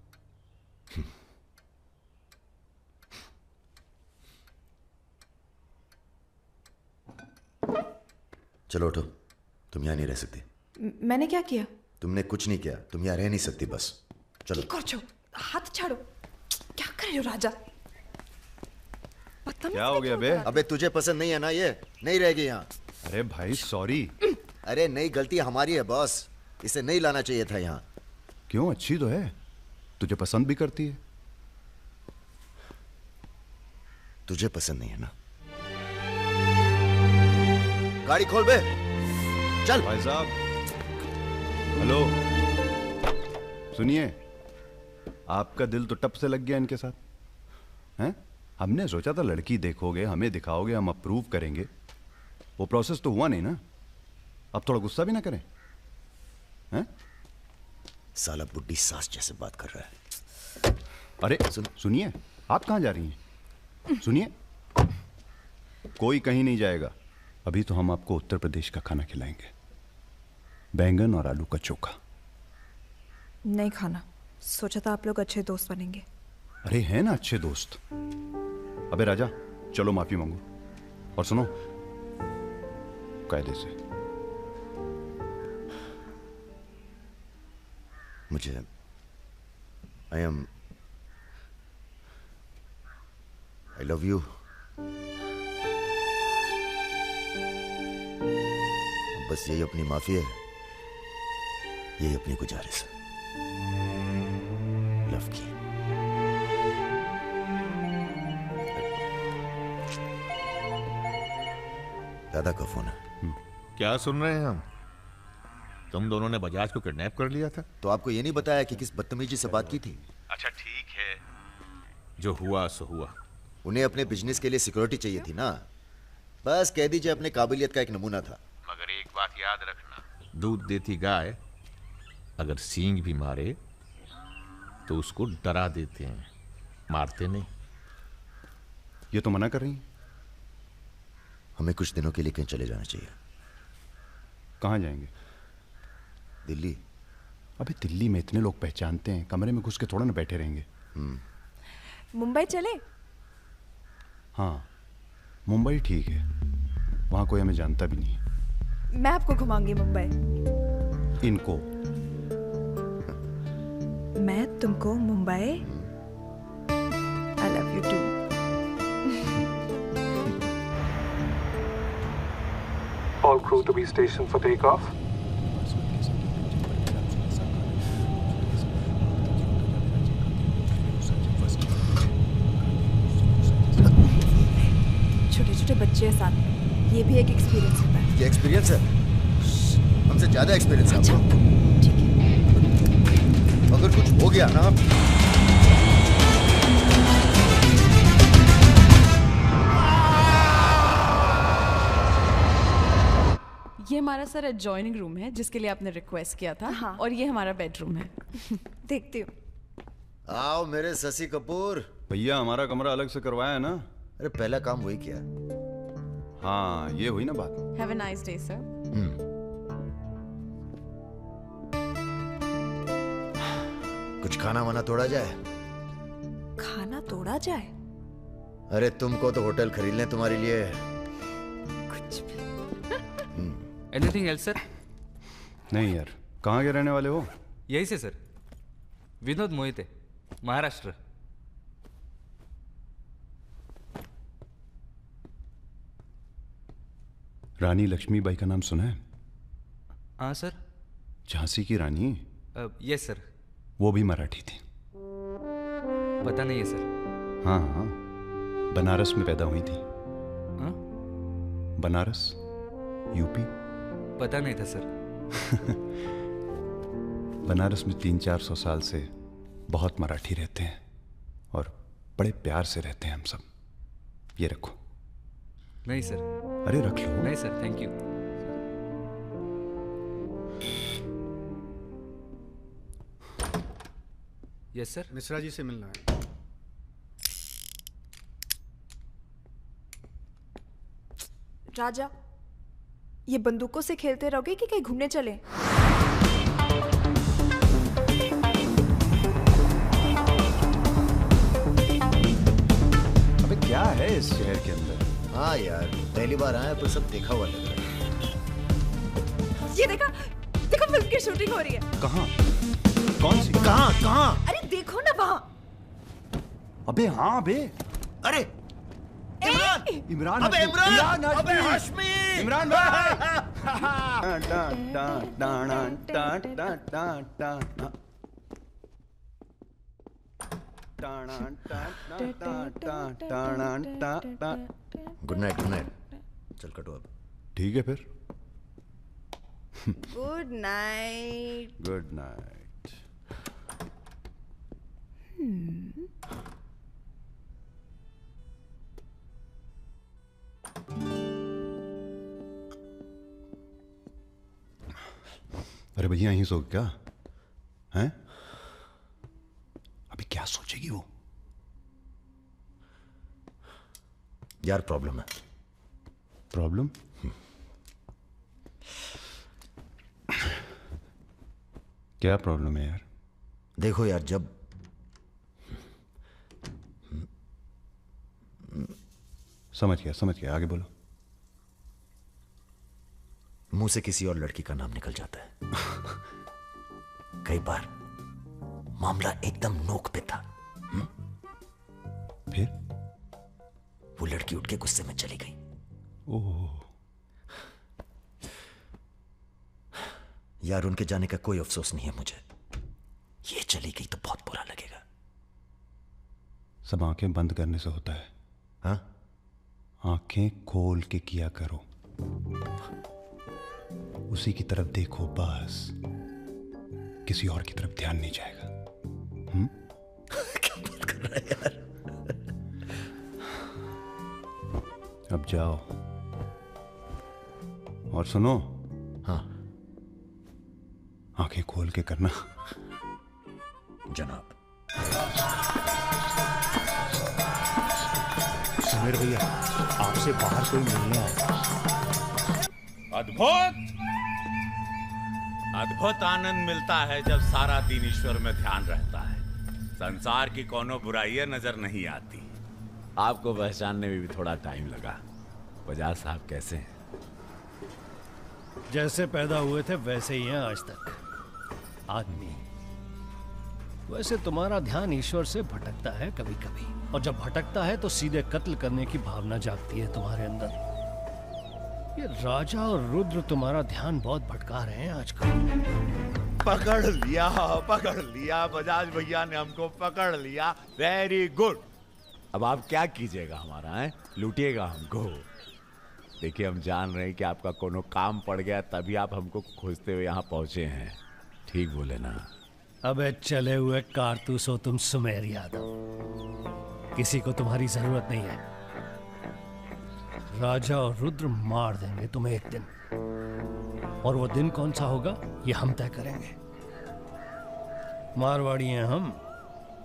चलो उठो, तुम यहाँ नहीं रह सकती। मैंने क्या किया? तुमने कुछ नहीं किया, तुम यहाँ रह नहीं सकती, बस चलो। हाथ छाड़ो, क्या कर रहे हो राजा? क्या हो गया बे? अबे तुझे पसंद नहीं है ना, ये नहीं रहेगी यहाँ। अरे भाई सॉरी। अरे नहीं, गलती हमारी है बॉस, इसे नहीं लाना चाहिए था यहाँ। क्यों, अच्छी तो है, तुझे पसंद भी करती है। तुझे पसंद नहीं है ना? गाड़ी खोल बे, चल। भाई साहब, हेलो, सुनिए, आपका दिल तो टप से लग गया इनके साथ, हैं? हमने सोचा था लड़की देखोगे, हमें दिखाओगे, हम अप्रूव करेंगे। वो प्रोसेस तो हुआ नहीं ना। अब थोड़ा गुस्सा भी ना करें, हैं? साला बुड्ढी सास जैसे बात कर रहा है। अरे सुनिए, आप कहाँ जा रही हैं? सुनिए, कोई कहीं नहीं जाएगा। अभी तो हम आपको उत्तर प्रदेश का खाना खिलाएंगे, बैंगन और आलू का चोखा। नहीं खाना, सोचा था आप लोग अच्छे दोस्त बनेंगे। अरे हैं ना अच्छे दोस्त। अबे राजा, चलो माफी मांगो। और सुनो, कायदे से। मुझे I love you. बस यही अपनी माफी है, यही अपनी गुजारिश है लव की। दादा का फोन है। क्या सुन रहे हैं हम? तुम दोनों ने बजाज को किडनैप कर लिया था? तो आपको ये नहीं बताया कि किस बदतमीजी से बात की थी? अच्छा ठीक है, जो हुआ सो हुआ। उन्हें अपने बिजनेस के लिए सिक्योरिटी चाहिए थी ना, बस कह दीजिए अपने काबिलियत का एक नमूना था। मगर एक बात याद रखना, दूध देती गाय अगर सींग भी मारे तो उसको डरा देते हैं, मारते नहीं। ये तो मना कर रही हैं। हमें कुछ दिनों के लिए कहीं चले जाना चाहिए। कहाँ जाएंगे? दिल्ली। अबे दिल्ली में इतने लोग पहचानते हैं, कमरे में घुस के थोड़ा ना बैठे रहेंगे। मुंबई चले? हाँ, मुंबई ठीक है, वहाँ कोई हमें जानता भी नहीं है। मैं आपको घुमाऊंगी मुंबई। इनको? मैं तुमको Mumbai. I love you too. All crew to be stationed for takeoff. छोटे-छोटे बच्चे हैं साथ में, ये भी एक एक्सपीरियंस होता है। ये एक्सपीरियंस है? हमसे ज्यादा एक्सपीरियंस है। अच्छा, ठीक है। अगर कुछ हो गया ना, ये हमारा सर एडजॉइनिंग रूम है जिसके लिए आपने रिक्वेस्ट किया था। हाँ। और ये हमारा बेडरूम है। देखती हूँ। आओ मेरे शशि कपूर। भैया हमारा कमरा अलग से करवाया है ना? अरे पहला काम वही किया। हाँ, ये हुई ना बात। Have a nice day sir. कुछ खाना वाना तोड़ा जाए? खाना तोड़ा जाए? अरे तुमको तो होटल खरीद लें तुम्हारे लिए। कुछ भी। Anything else sir? नहीं यार, कहाँ के रहने वाले हो? यही से सर, विनोद मोहिते, महाराष्ट्र। रानी लक्ष्मीबाई का नाम सुना है? हाँ सर। झांसी की रानी? Yes sir. वो भी मराठी थी। पता नहीं है सर। हाँ हाँ, बनारस में पैदा हुई थी। हाँ? बनारस, यूपी। पता नहीं था सर। बनारस में 300-400 साल से बहुत मराठी रहते हैं और बड़े प्यार से रहते हैं हम सब। ये रखो। नहीं सर। अरे रख लो। नहीं sir, thank you. Yes sir. Mishra ji से मिलना है। राजा, ये बंदूकों से खेलते रहोगे कि कहीं घूमने चले? अबे क्या है इस शहर के अंदर? हाँ यार, पहली बार आया तो सब देखा हुआ लग रहा है। ये देखा, देखो फिल्म की शूटिंग हो रही है। कहाँ? कौन सी? कहाँ कहाँ? अरे देखो ना वहाँ। अबे हाँ बे। अरे इमरान। अबे इमरान, अबे हाशमी, इमरान भाई। Good night, good night. चल कटो अब। ठीक है फिर। Good night. Good night. अरे भैया यहीं सो क्या? हैं? अभी क्या सोचेगी वो? यार प्रॉब्लम है। प्रॉब्लम? क्या प्रॉब्लम है यार? देखो यार, जब समझ गया, आगे बोलो। मुंह से किसी और लड़की का नाम निकल जाता है। कई बार मामला एकदम नोक पे था। फिर वो लड़की उठ के गुस्से में चली गई। ओह। यार उनके जाने का कोई अफसोस नहीं है मुझे। ये चली गई तो बहुत बुरा लगेगा। सब आंखें बंद करने से होता है। हाँ? आंखें खोल के किया करो, उसी की तरफ देखो बस, किसी और की तरफ ध्यान नहीं जाएगा। क्या बात कर रहा है यार? अब जाओ और सुनो। हाँ। आंखें खोल के करना। जनाब। समीर भैया, आपसे बाहर कोई मिलने आया। अद्भुत आनंद मिलता है जब सारा दिन ईश्वर में ध्यान रहता है। संसार की कोनो बुराइयां नजर नहीं आती। आपको पहचानने में भी थोड़ा टाइम लगा। बजाज साहब कैसे हैं? जैसे पैदा हुए थे वैसे ही हैं आज तक। आदमी। वैसे तुम्हारा ध्यान ईश्वर से भटकता है कभी कभी, और जब भटकता है तो सीधे कत्ल करने की भावना जागती है तुम्हारे अंदर। ये राजा और रुद्र तुम्हारा ध्यान बहुत भटका रहे हैं आजकल। पकड़ लिया बजाज भैया ने हमको पकड़ लिया। Very good. अब आप क्या कीजिएगा हमारा है? लूटिएगा हमको। देखिए हम जान रहे हैं कि आपका कोनो काम पड़ गया तभी आप हमको खोजते हुए यहाँ पहुंचे हैं। ठीक बोले ना? अबे चले हुए कारतूस हो तुम सुमेर यादव। किसी को तुम्हारी जरूरत नहीं है। राजा और रुद्र मार देंगे तुम्हें एक दिन, और वो दिन कौन सा होगा ये हम तय करेंगे। मारवाड़ी हैं हम,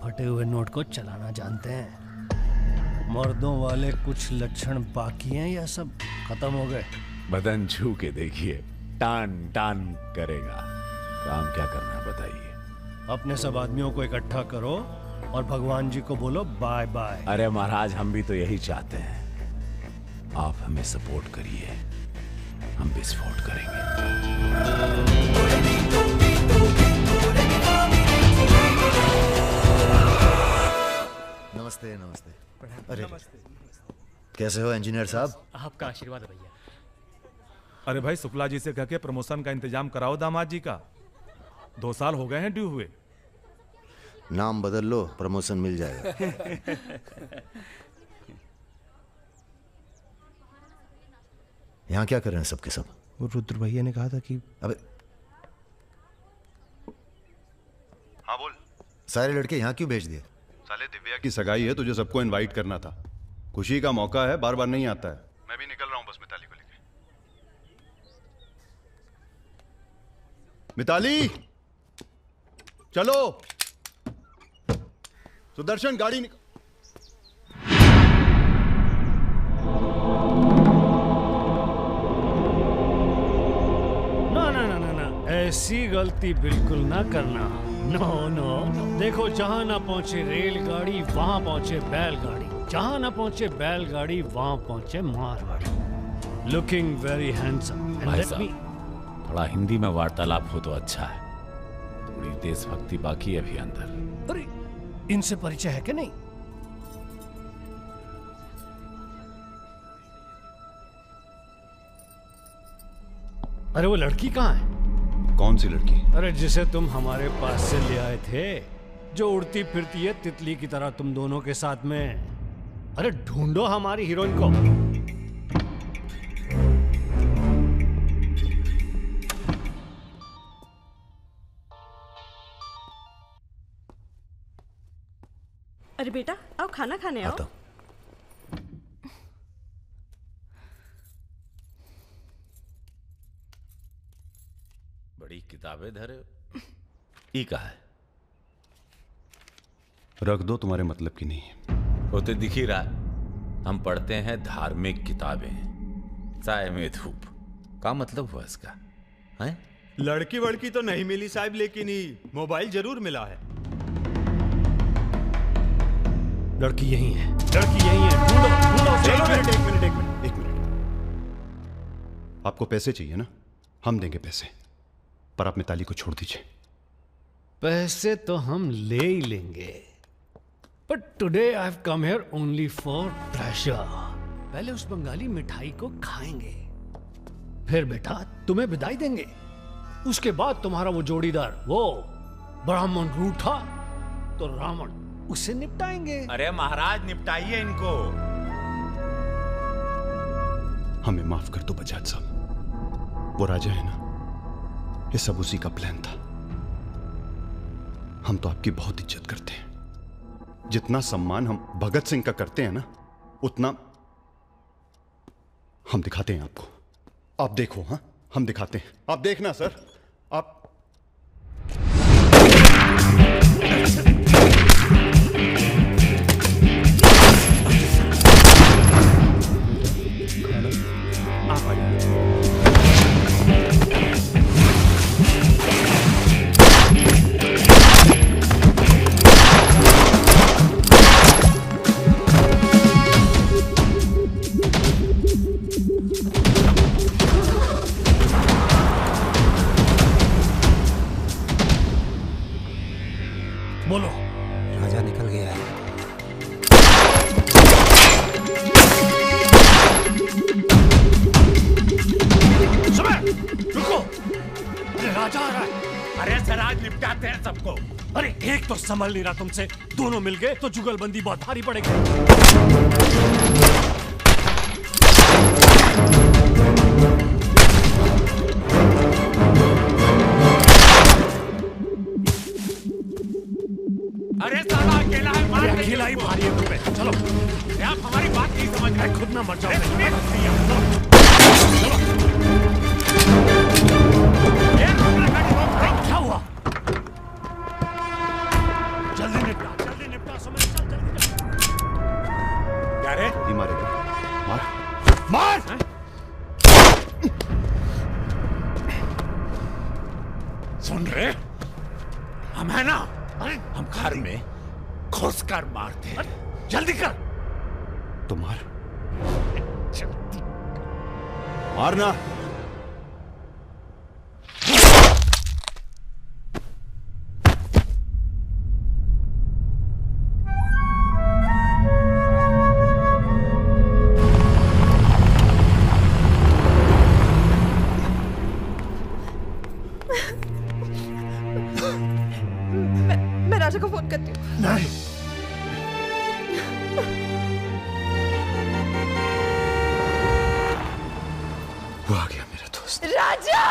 फटे हुए नोट को चलाना जानते हैं। मर्दों वाले कुछ लक्षण बाकी हैं या सब खत्म हो गए? बदन छू के देखिए, टान टान करेगा। काम क्या करना है बताइए? अपने सब आदमियों को इकट्ठा करो और भगवान जी को बोलो बाय बाय। अरे महाराज, हम भी तो यही चाहते हैं। आप हमें सपोर्ट करिए, हम विस्फोट करेंगे। नमस्ते नमस्ते। अरे कैसे हो इंजीनियर साहब? आपका आशीर्वाद है भैया। अरे भाई, शुक्ला जी से कह के प्रमोशन का इंतजाम कराओ दामाद जी का। 2 साल हो गए हैं ड्यू हुए। नाम बदल लो, प्रमोशन मिल जाएगा। यहाँ क्या कर रहे हैं सबके सब? वो रुद्र भैया ने कहा था कि अबे हाँ बोल। सारे लड़के यहाँ क्यों भेज दिए? साले दिव्या की सगाई है, तुझे सबको इनवाइट करना था। खुशी का मौका है, बार बार नहीं आता है। मैं भी निकल रहा हूँ बस मिताली को लेके। मिताली चलो। सुदर्शन गाड़ी निकल। ऐसी गलती बिल्कुल ना करना। No no. देखो, जहां ना पहुंचे रेलगाड़ी वहां पहुंचे बैलगाड़ी, जहां ना पहुंचे बैलगाड़ी वहां पहुंचे मारवाड़ी। Looking very handsome. भाई साहब, थोड़ा हिंदी में वार्तालाप हो तो अच्छा है। थोड़ी देशभक्ति बाकी है अभी अंदर। अरे इनसे परिचय है कि नहीं? अरे वो लड़की कहाँ है? कौन सी लड़की? अरे जिसे तुम हमारे पास से ले आए थे, जो उड़ती फिरती है तितली की तरह तुम दोनों के साथ में। अरे ढूंढो हमारी हीरोइन को। अरे बेटा, आओ खाना खाने आओ। बड़ी किताबें धरे। ई का है? रख दो, तुम्हारे मतलब की नहीं है। वो तो दिख ही रहा है, हम पढ़ते हैं धार्मिक किताबें, चाय में धूप का मतलब हुआ इसका है? लड़की वड़की तो नहीं मिली साहब, लेकिन ही मोबाइल जरूर मिला है। लड़की यही है, लड़की यही है, ढूंढो ढूंढो। एक मिनट। आपको पैसे चाहिए ना, हम देंगे पैसे, पर आप मिताली को छोड़ दीजिए। पैसे तो हम ले ही लेंगे, but today I have come here only for pleasure. पहले उस बंगाली मिठाई को खाएंगे, फिर बेटा तुम्हें विदाई देंगे। उसके बाद तुम्हारा वो जोड़ीदार, वो ब्राह्मण रूठा तो रावण, उसे निपटाएंगे। अरे महाराज निपटाइए इनको। हमें माफ कर दो बजाज साहब, वो राजा है ना, ये सब उसी का प्लान था। हम तो आपकी बहुत इज्जत करते हैं, जितना सम्मान हम भगत सिंह का करते हैं ना, उतना हम दिखाते हैं आपको। आप देखो, हाँ हम दिखाते हैं, आप देखना सर। आप बोलो। राजा निकल गया है। सुबह रुको, अरे राजा आ रहा है। अरे सर आज निपटाते हैं सबको। अरे एक तो संभल नहीं रहा तुमसे, दोनों मिल गए तो जुगलबंदी बहुत भारी पड़ेगी। अरे साला अकेला है, मार अरे अकेला ही भारी है तुम पे। चलो आप हमारी बात नहीं समझ रहे, खुद ना मर जाओ। क्या हुआ? जल्दी निपटा समझ, चल जल्दी। क्या रे? ये मारेगा, मार। सुन रहे, हम है ना, हम घर में घुस कर मारते हैं। जल्दी कर। तो मार, मारना। मैं राजा को फोन करती हूँ। नहीं, वो आ गया मेरा दोस्त। राजा!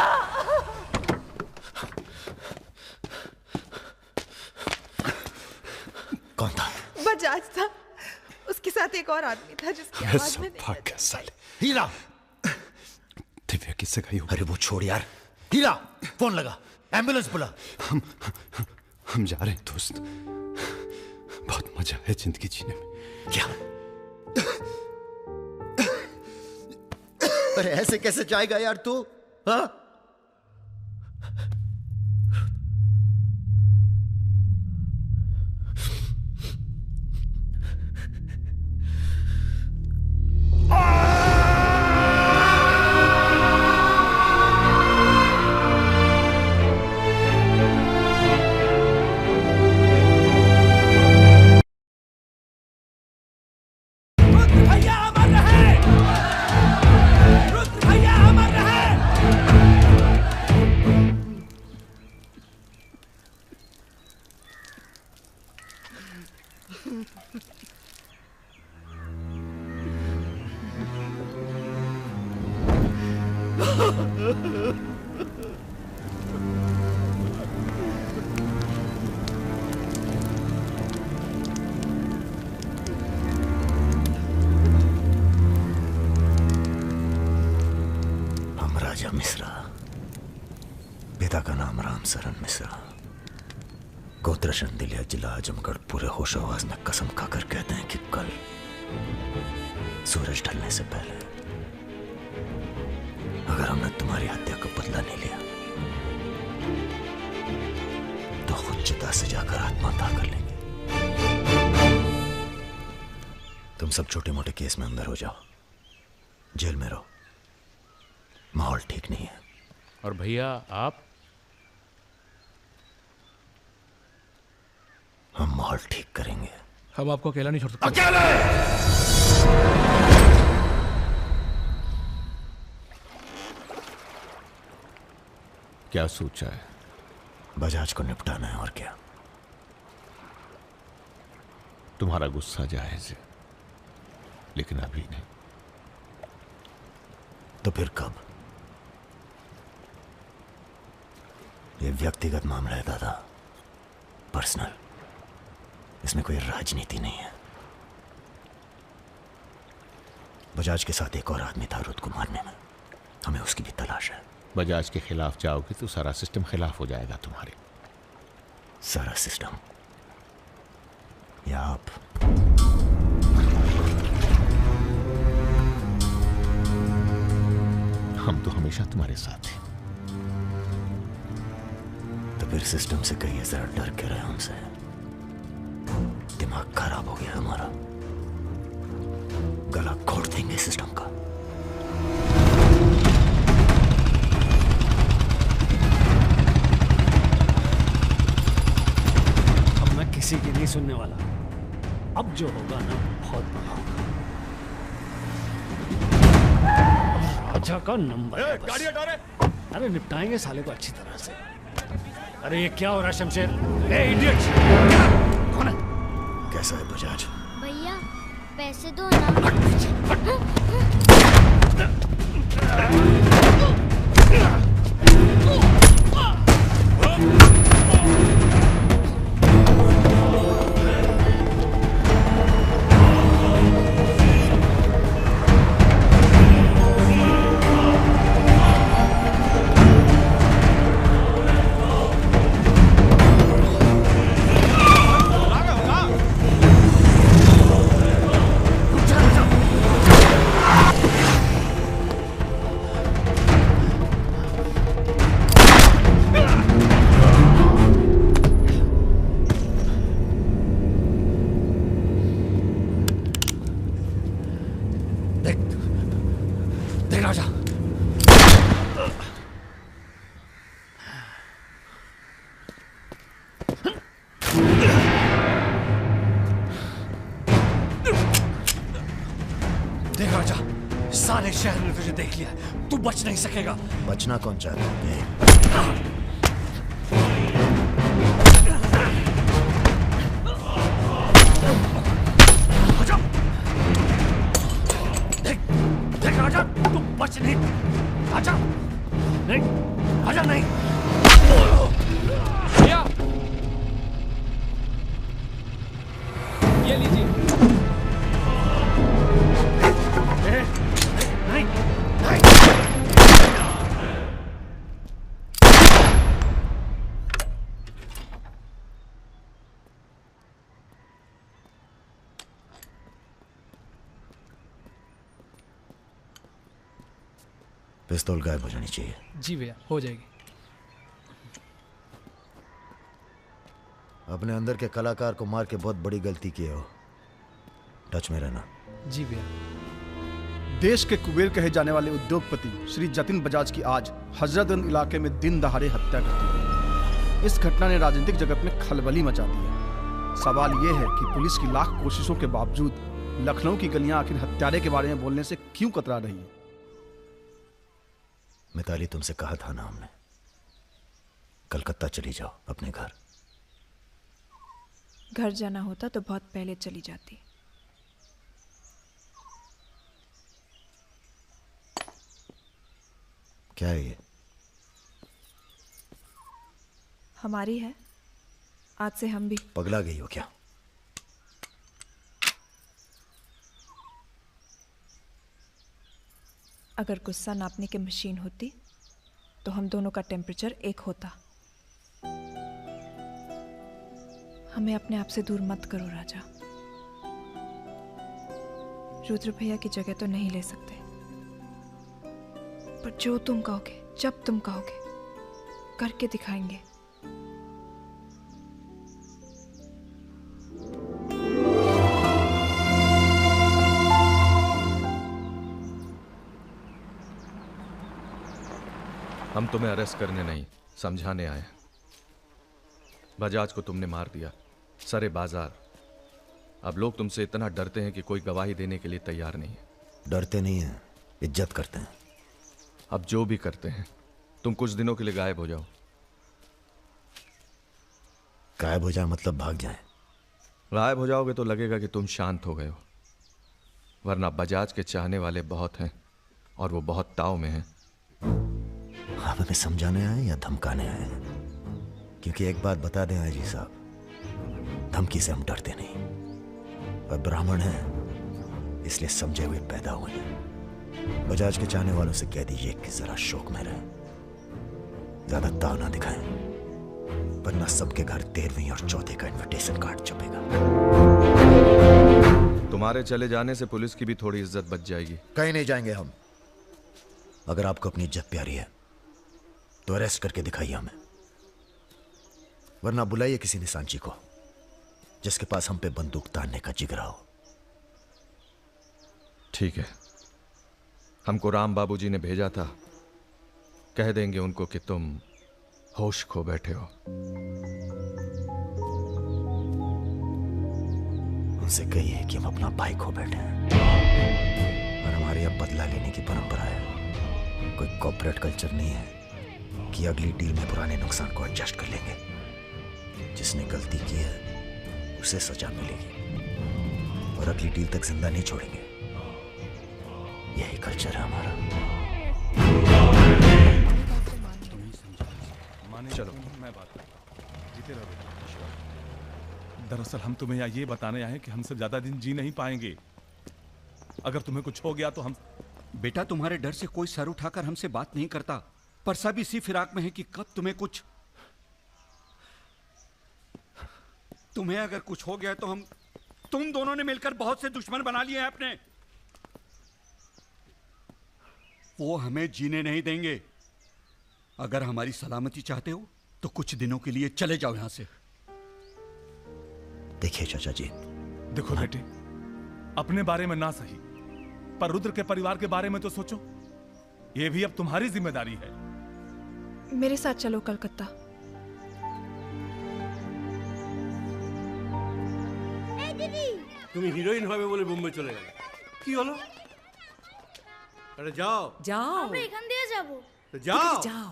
कौन था? बजाज था, उसके साथ एक और आदमी था जिसकी आवाज में नहीं भाग गया साले। हीरा, दिव्या किससे गई हो? अरे वो छोड़ यार। हीरा फोन लगा, एम्बुलेंस बुला। हम जा रहे हैं दोस्त, बहुत मजा है जिंदगी जीने में। क्या? अरे ऐसे कैसे जाएगा यार तू? हाँ? हम राजा मिश्रा, पिता का नाम राम सरन मिश्रा। गोत्रशन दिलिया जिला आजमगढ़ पूरे होश आवाज में कसम खाकर कहते हैं कि कल सूरज ढलने से पहले अगर हमने तुम्हारी हत्या का बदला नहीं लिया तो खुद चिता से जाकर आत्महत्या कर लेंगे। तुम सब छोटे मोटे केस में अंदर हो जाओ, जेल में रहो, माहौल ठीक नहीं है। और भैया आप? हम माहौल ठीक करेंगे। हम आपको अकेला नहीं छोड़ सकते। अकेले! क्या सोचा है? बजाज को निपटाना है और क्या। तुम्हारा गुस्सा जायज है, लेकिन अभी नहीं। तो फिर कब? ये व्यक्तिगत मामला है दादा, पर्सनल। इसमें कोई राजनीति नहीं है। बजाज के साथ एक और आदमी था रुद को मारने में, हमें उसकी भी तलाश है। बजाज के खिलाफ जाओगे तो सारा सिस्टम खिलाफ हो जाएगा तुम्हारे। सारा सिस्टम या आप? हम तो हमेशा तुम्हारे साथ हैं। तो फिर सिस्टम से कहिए जरा डर के रहे हमसे। दिमाग खराब हो गया हमारा, गला घोट देंगे सिस्टम का। अब मैं किसी की नहीं सुनने वाला। अब जो होगा ना बहुत बड़ा होगा। राजा का नंबर है बस। गाड़ी हटा रे। अरे निपटाएंगे साले को अच्छी तरह से। अरे ये क्या हो रहा है शमशेर? ए इडियट! कौन है? कैसा है बजाज? भैया पैसे दो ना। देख राजा, सारे शहर ने तुझे देख लिया, तू बच नहीं सकेगा। बचना कौन चाहता है? देख राजा, तू बच नहीं। राजा नहीं, राजा नहीं। भैया ये लीजिए। नहीं, पिस्तौल गायब हो जानी चाहिए। जी भैया, हो जाएगी। अपने अंदर के कलाकार को मार के बहुत बड़ी गलती की हो, टच में रहना। जी भैया। देश के कुबेर कहे जाने वाले उद्योगपति श्री जतिन बजाज की आज हजरतगंज इलाके में दिन दहाड़े हत्या कर दी गई। इस घटना ने राजनीतिक जगत में खलबली मचा दी है। सवाल यह है कि पुलिस की लाख कोशिशों के बावजूद लखनऊ की गलियां आखिर हत्यारे के बारे में बोलने से क्यों कतरा रही है? मिताली, तुमसे कहा था ना हमने, कलकत्ता चली जाओ अपने घर। घर जाना होता तो बहुत पहले चली जाती। क्या है ये? हमारी है, आज से हम भी। पगला गई हो क्या? अगर गुस्सा नापने की मशीन होती तो हम दोनों का टेम्परेचर एक होता। हमें अपने आप से दूर मत करो राजा। रुद्र भैया की जगह तो नहीं ले सकते, पर जो तुम कहोगे, जब तुम कहोगे, करके दिखाएंगे। हम तुम्हें अरेस्ट करने नहीं, समझाने आए हैं। बजाज को तुमने मार दिया, सरे बाजार। अब लोग तुमसे इतना डरते हैं कि कोई गवाही देने के लिए तैयार नहीं है। डरते नहीं हैं, इज्जत करते हैं। अब जो भी करते हैं, तुम कुछ दिनों के लिए गायब हो जाओ। गायब हो जाए मतलब भाग जाए? गायब हो जाओगे तो लगेगा कि तुम शांत हो गए हो, वरना बजाज के चाहने वाले बहुत हैं और वो बहुत ताव में हैं। आप हमें समझाने आए या धमकाने आए हैं? क्योंकि एक बात बता दें आईजी साहब, धमकी से हम डरते नहीं, और ब्राह्मण हैं इसलिए समझे हुए पैदा हुए हैं। बजाज के चाहने वालों से कह दीजिए कि जरा शौक में रहें, ज्यादा ताव ना दिखाएं, वरना सबके घर 13वीं और 14 का इनविटेशन कार्ड छपेगा। तुम्हारे चले जाने से पुलिस की भी थोड़ी इज्जत बच जाएगी। कहीं नहीं जाएंगे हम। अगर आपको अपनी इज्जत प्यारी है तो अरेस्ट करके दिखाइए हमें, वरना बुलाइए किसी निशानची को जिसके पास हम पे बंदूक तानने का जिगरा हो। ठीक है, हमको राम बाबूजी ने भेजा था, कह देंगे उनको कि तुम होश खो बैठे हो। उनसे कहिए कि हम अपना भाई खो बैठे हैं और हमारे अब बदला लेने की परंपरा है। कोई कॉर्पोरेट कल्चर नहीं है कि अगली डील में पुराने नुकसान को एडजस्ट कर लेंगे। जिसने गलती की है उसे सजा मिलेगी और अगली डील तक जिंदा नहीं छोड़ेंगे। यही कल्चर है हमारा। चलो मैं बात जीते रहो। दरअसल हम तुम्हें यहाँ ये बताने आए हैं कि हमसे ज्यादा दिन जी नहीं पाएंगे। अगर तुम्हें कुछ हो गया तो हम। बेटा तुम्हारे डर से कोई सर उठाकर हमसे बात नहीं करता, पर सब इसी फिराक में है कि कब तुम्हें कुछ। तुम्हें अगर कुछ हो गया तो हम, तुम दोनों ने मिलकर बहुत से दुश्मन बना लिए हैं अपने। वो हमें जीने नहीं देंगे। अगर हमारी सलामती चाहते हो तो कुछ दिनों के लिए चले जाओ यहां से। देखिए चाचा जी। देखो बेटे, अपने बारे में ना सही, पर रुद्र के परिवार के बारे में तो सोचो। ये भी अब तुम्हारी जिम्मेदारी है। मेरे साथ चलो कलकत्ता। তুমি হিরোইন হবে বলে বোম্বে চলে গেলে, কি হলো? আরে যাও যাও, আমরা এখান দিয়ে যাব। তো যাও যাও।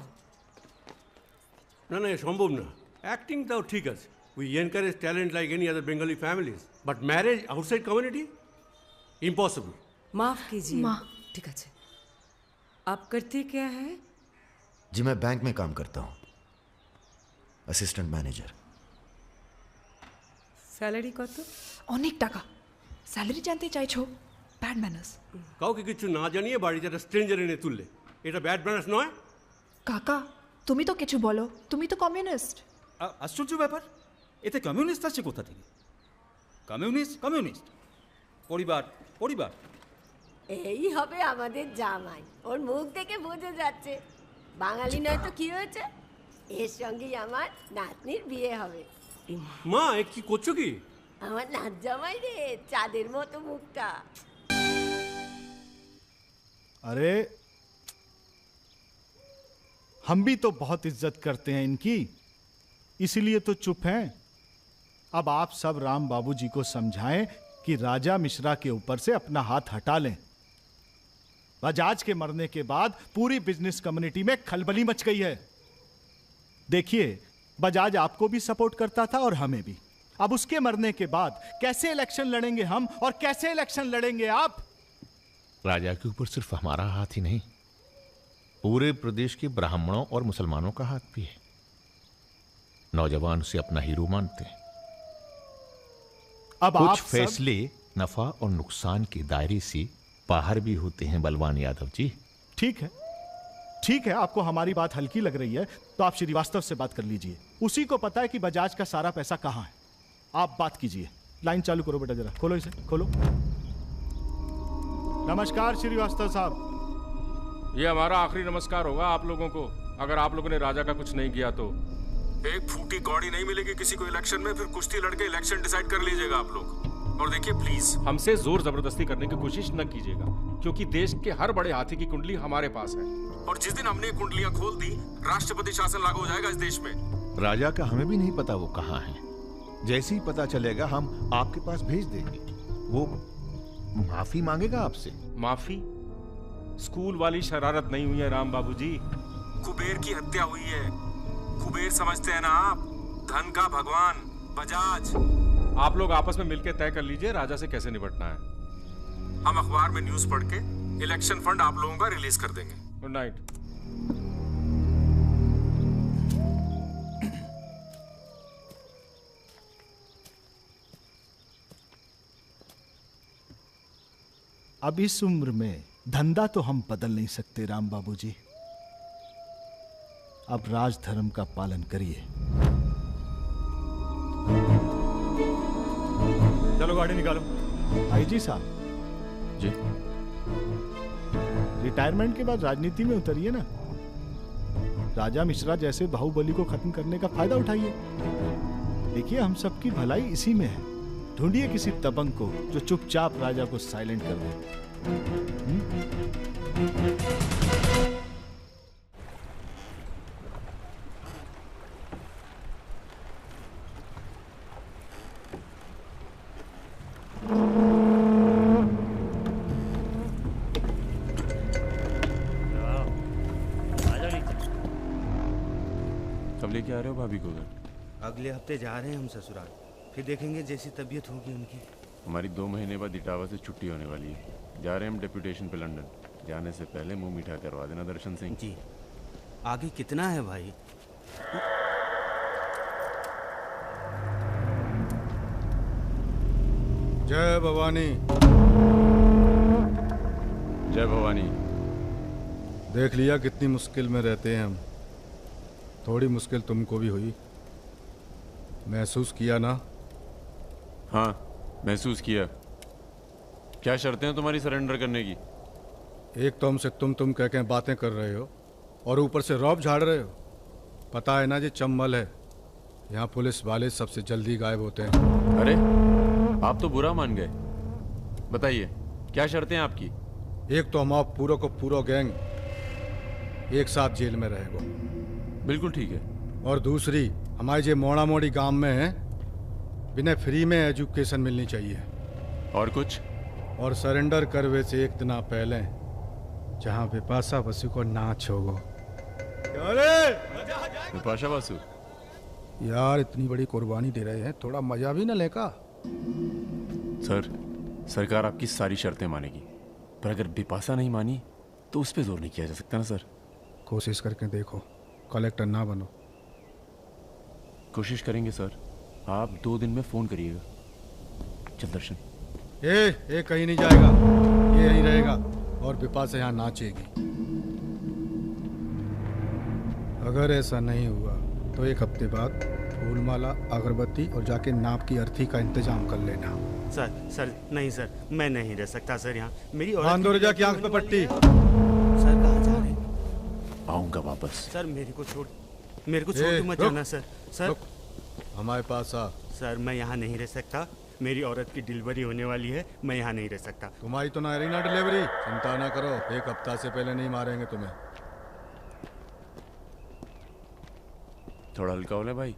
না না, সম্ভব না। অ্যাক্টিংটাও ঠিক আছে, we encourage talent like any other Bengali families, but marriage outside community impossible. माफ कीजिए। ठीक है, आप करते क्या है? जी मैं बैंक में काम करता हूँ, असिस्टेंट मैनेजर। স্যালারি কত? অনেক টাকা। স্যালারি জানতে চাইছো? Bad manners. কাউকে কিছু না জানিয়ে বাড়িতে একটা স্ট্রেঞ্জার এনে তুললে, এটা ব্যাড ম্যানার্স নয়? কাকা তুমি তো কিছু বলো, তুমি তো কমিউনিস্ট। আশ্চর্য ব্যাপার, এতে কমিউনিস্ট আসছে কোথা থেকে? কমিউনিস্ট কমিউনিস্ট, পরিবার পরিবার। এই হবে আমাদের জামাই, ওর মুখ থেকে বোঝা যাচ্ছে। বাঙালি নয় তো কি হয়েছে, এর সঙ্গেই আমার নাতনির বিয়ে হবে। মা এ কি করছো কি? আমার নাত জামাই রে, চাঁদের মতো মুখটা। अरे हम भी तो बहुत इज्जत करते हैं इनकी, इसीलिए तो चुप हैं। अब आप सब राम बाबूजी को समझाएं कि राजा मिश्रा के ऊपर से अपना हाथ हटा लें। बजाज के मरने के बाद पूरी बिजनेस कम्युनिटी में खलबली मच गई है। देखिए, बजाज आपको भी सपोर्ट करता था और हमें भी। अब उसके मरने के बाद कैसे इलेक्शन लड़ेंगे हम और कैसे इलेक्शन लड़ेंगे आप? राजा के ऊपर सिर्फ हमारा हाथ ही नहीं, पूरे प्रदेश के ब्राह्मणों और मुसलमानों का हाथ भी है। नौजवान उसे अपना हीरो मानते हैं। अब कुछ आप फैसले नफा और नुकसान के दायरे से बाहर भी होते हैं बलवान यादव जी। ठीक है, ठीक है, आपको हमारी बात हल्की लग रही है तो आप श्रीवास्तव से बात कर लीजिए। उसी को पता है कि बजाज का सारा पैसा कहां है। आप बात कीजिए। लाइन चालू करो बेटा, जरा खोलो इसे, खोलो। नमस्कार श्रीवास्तव साहब। ये हमारा आखिरी नमस्कार होगा आप लोगों को, अगर आप लोगों ने राजा का कुछ नहीं किया तो। एक फूटी कौड़ी नहीं मिलेगी किसी को इलेक्शन में, फिर कुश्ती लड़के इलेक्शन डिसाइड कर लीजिएगा आप लोग। और देखिए प्लीज हमसे जोर जबरदस्ती करने की कोशिश न कीजिएगा, क्योंकि देश के हर बड़े हाथी की कुंडली हमारे पास है, और जिस दिन हमने कुंडलियां खोल दी राष्ट्रपति शासन लागू हो जाएगा इस देश में। राजा का हमें भी नहीं पता वो कहाँ है। जैसे ही पता चलेगा हम आपके पास भेज देंगे। वो माफी मांगेगा आपसे। माफी? स्कूल वाली शरारत नहीं हुई है राम बाबूजी, कुबेर की हत्या हुई है। कुबेर समझते हैं ना आप, धन का भगवान बजाज। आप लोग आपस में मिलकर तय कर लीजिए राजा से कैसे निपटना है। हम अखबार में न्यूज पढ़ के इलेक्शन फंड आप लोगों का रिलीज कर देंगे। Good night. अब इस उम्र में धंधा तो हम बदल नहीं सकते राम बाबूजी। अब राजधर्म का पालन करिए। चलो गाड़ी निकालो। आईजी साहब जी, रिटायरमेंट के बाद राजनीति में उतरिए ना। राजा मिश्रा जैसे बाहुबली को खत्म करने का फायदा उठाइए। देखिए हम सबकी भलाई इसी में है। ढूंढिए किसी दबंग को जो चुपचाप राजा को साइलेंट कर दे। कब लेके आ रहे हो भाभी को घर? अगले हफ्ते जा रहे हैं हम ससुराल, फिर देखेंगे जैसी तबीयत होगी उनकी। हमारी 2 महीने बाद इटावा से छुट्टी होने वाली है। जा रहे हैं हम डेप्यूटेशन पे लंदन। जाने से पहले मुंह मीठा करवा देना दर्शन सिंह जी। आगे कितना है भाई? जय भवानी। जय भवानी। देख लिया कितनी मुश्किल में रहते हैं हम। थोड़ी मुश्किल तुमको भी हुई, महसूस किया ना? हाँ महसूस किया। क्या शर्तें हैं तुम्हारी सरेंडर करने की? एक तो हमसे तुम कह के बातें कर रहे हो और ऊपर से रौब झाड़ रहे हो। पता है ना ये चंबल है, यहाँ पुलिस वाले सबसे जल्दी गायब होते हैं। अरे आप तो बुरा मान गए। बताइए क्या शर्तें हैं आपकी? एक तो हम आप पूरा को पूरा गैंग एक साथ जेल में रहेगा। बिल्कुल ठीक है। और दूसरी हमारे जो मोड़ा मोड़ी गांव में है, बिना फ्री में एजुकेशन मिलनी चाहिए। और कुछ? और सरेंडर करवे से एक दिन पहले जहाँ विपाशा बसु को नाच होगो। विपाशा बसु यार इतनी बड़ी कुर्बानी दे रहे हैं, थोड़ा मजा भी न लेगा? सर सरकार आपकी सारी शर्तें मानेगी, पर अगर विपाशा नहीं मानी तो उस पर जोर नहीं किया जा सकता ना सर। कोशिश करके देखो, कलेक्टर ना बनो। कोशिश करेंगे सर। आप 2 दिन में फोन करिएगा। चल दर्शन। ए कहीं नहीं जाएगा, ये यहीं रहेगा और विपाशा यहाँ नाचेगी। अगर ऐसा नहीं हुआ तो 1 हफ्ते बाद फूलमाला, अगरबत्ती और जाके नाप की अर्थी का इंतजाम कर लेना। सर नहीं सर, मैं नहीं रह सकता सर यहाँ। मेरी औरत की आंख पे पट्टी। सर कहाँ जा रहे हैं? आऊंगा वापस। सर मेरे को छोड़ के मत जाना सर। सर हमारे पास आ। सर मैं यहाँ नहीं रह सकता, मेरी औरत की डिलीवरी होने वाली है, मैं यहाँ नहीं रह सकता। तुम्हारी तो ना रही ना डिलीवरी, चिंता ना करो, 1 हफ्ता से पहले नहीं मारेंगे तुम्हें। थोड़ा हल्का हो ले भाई।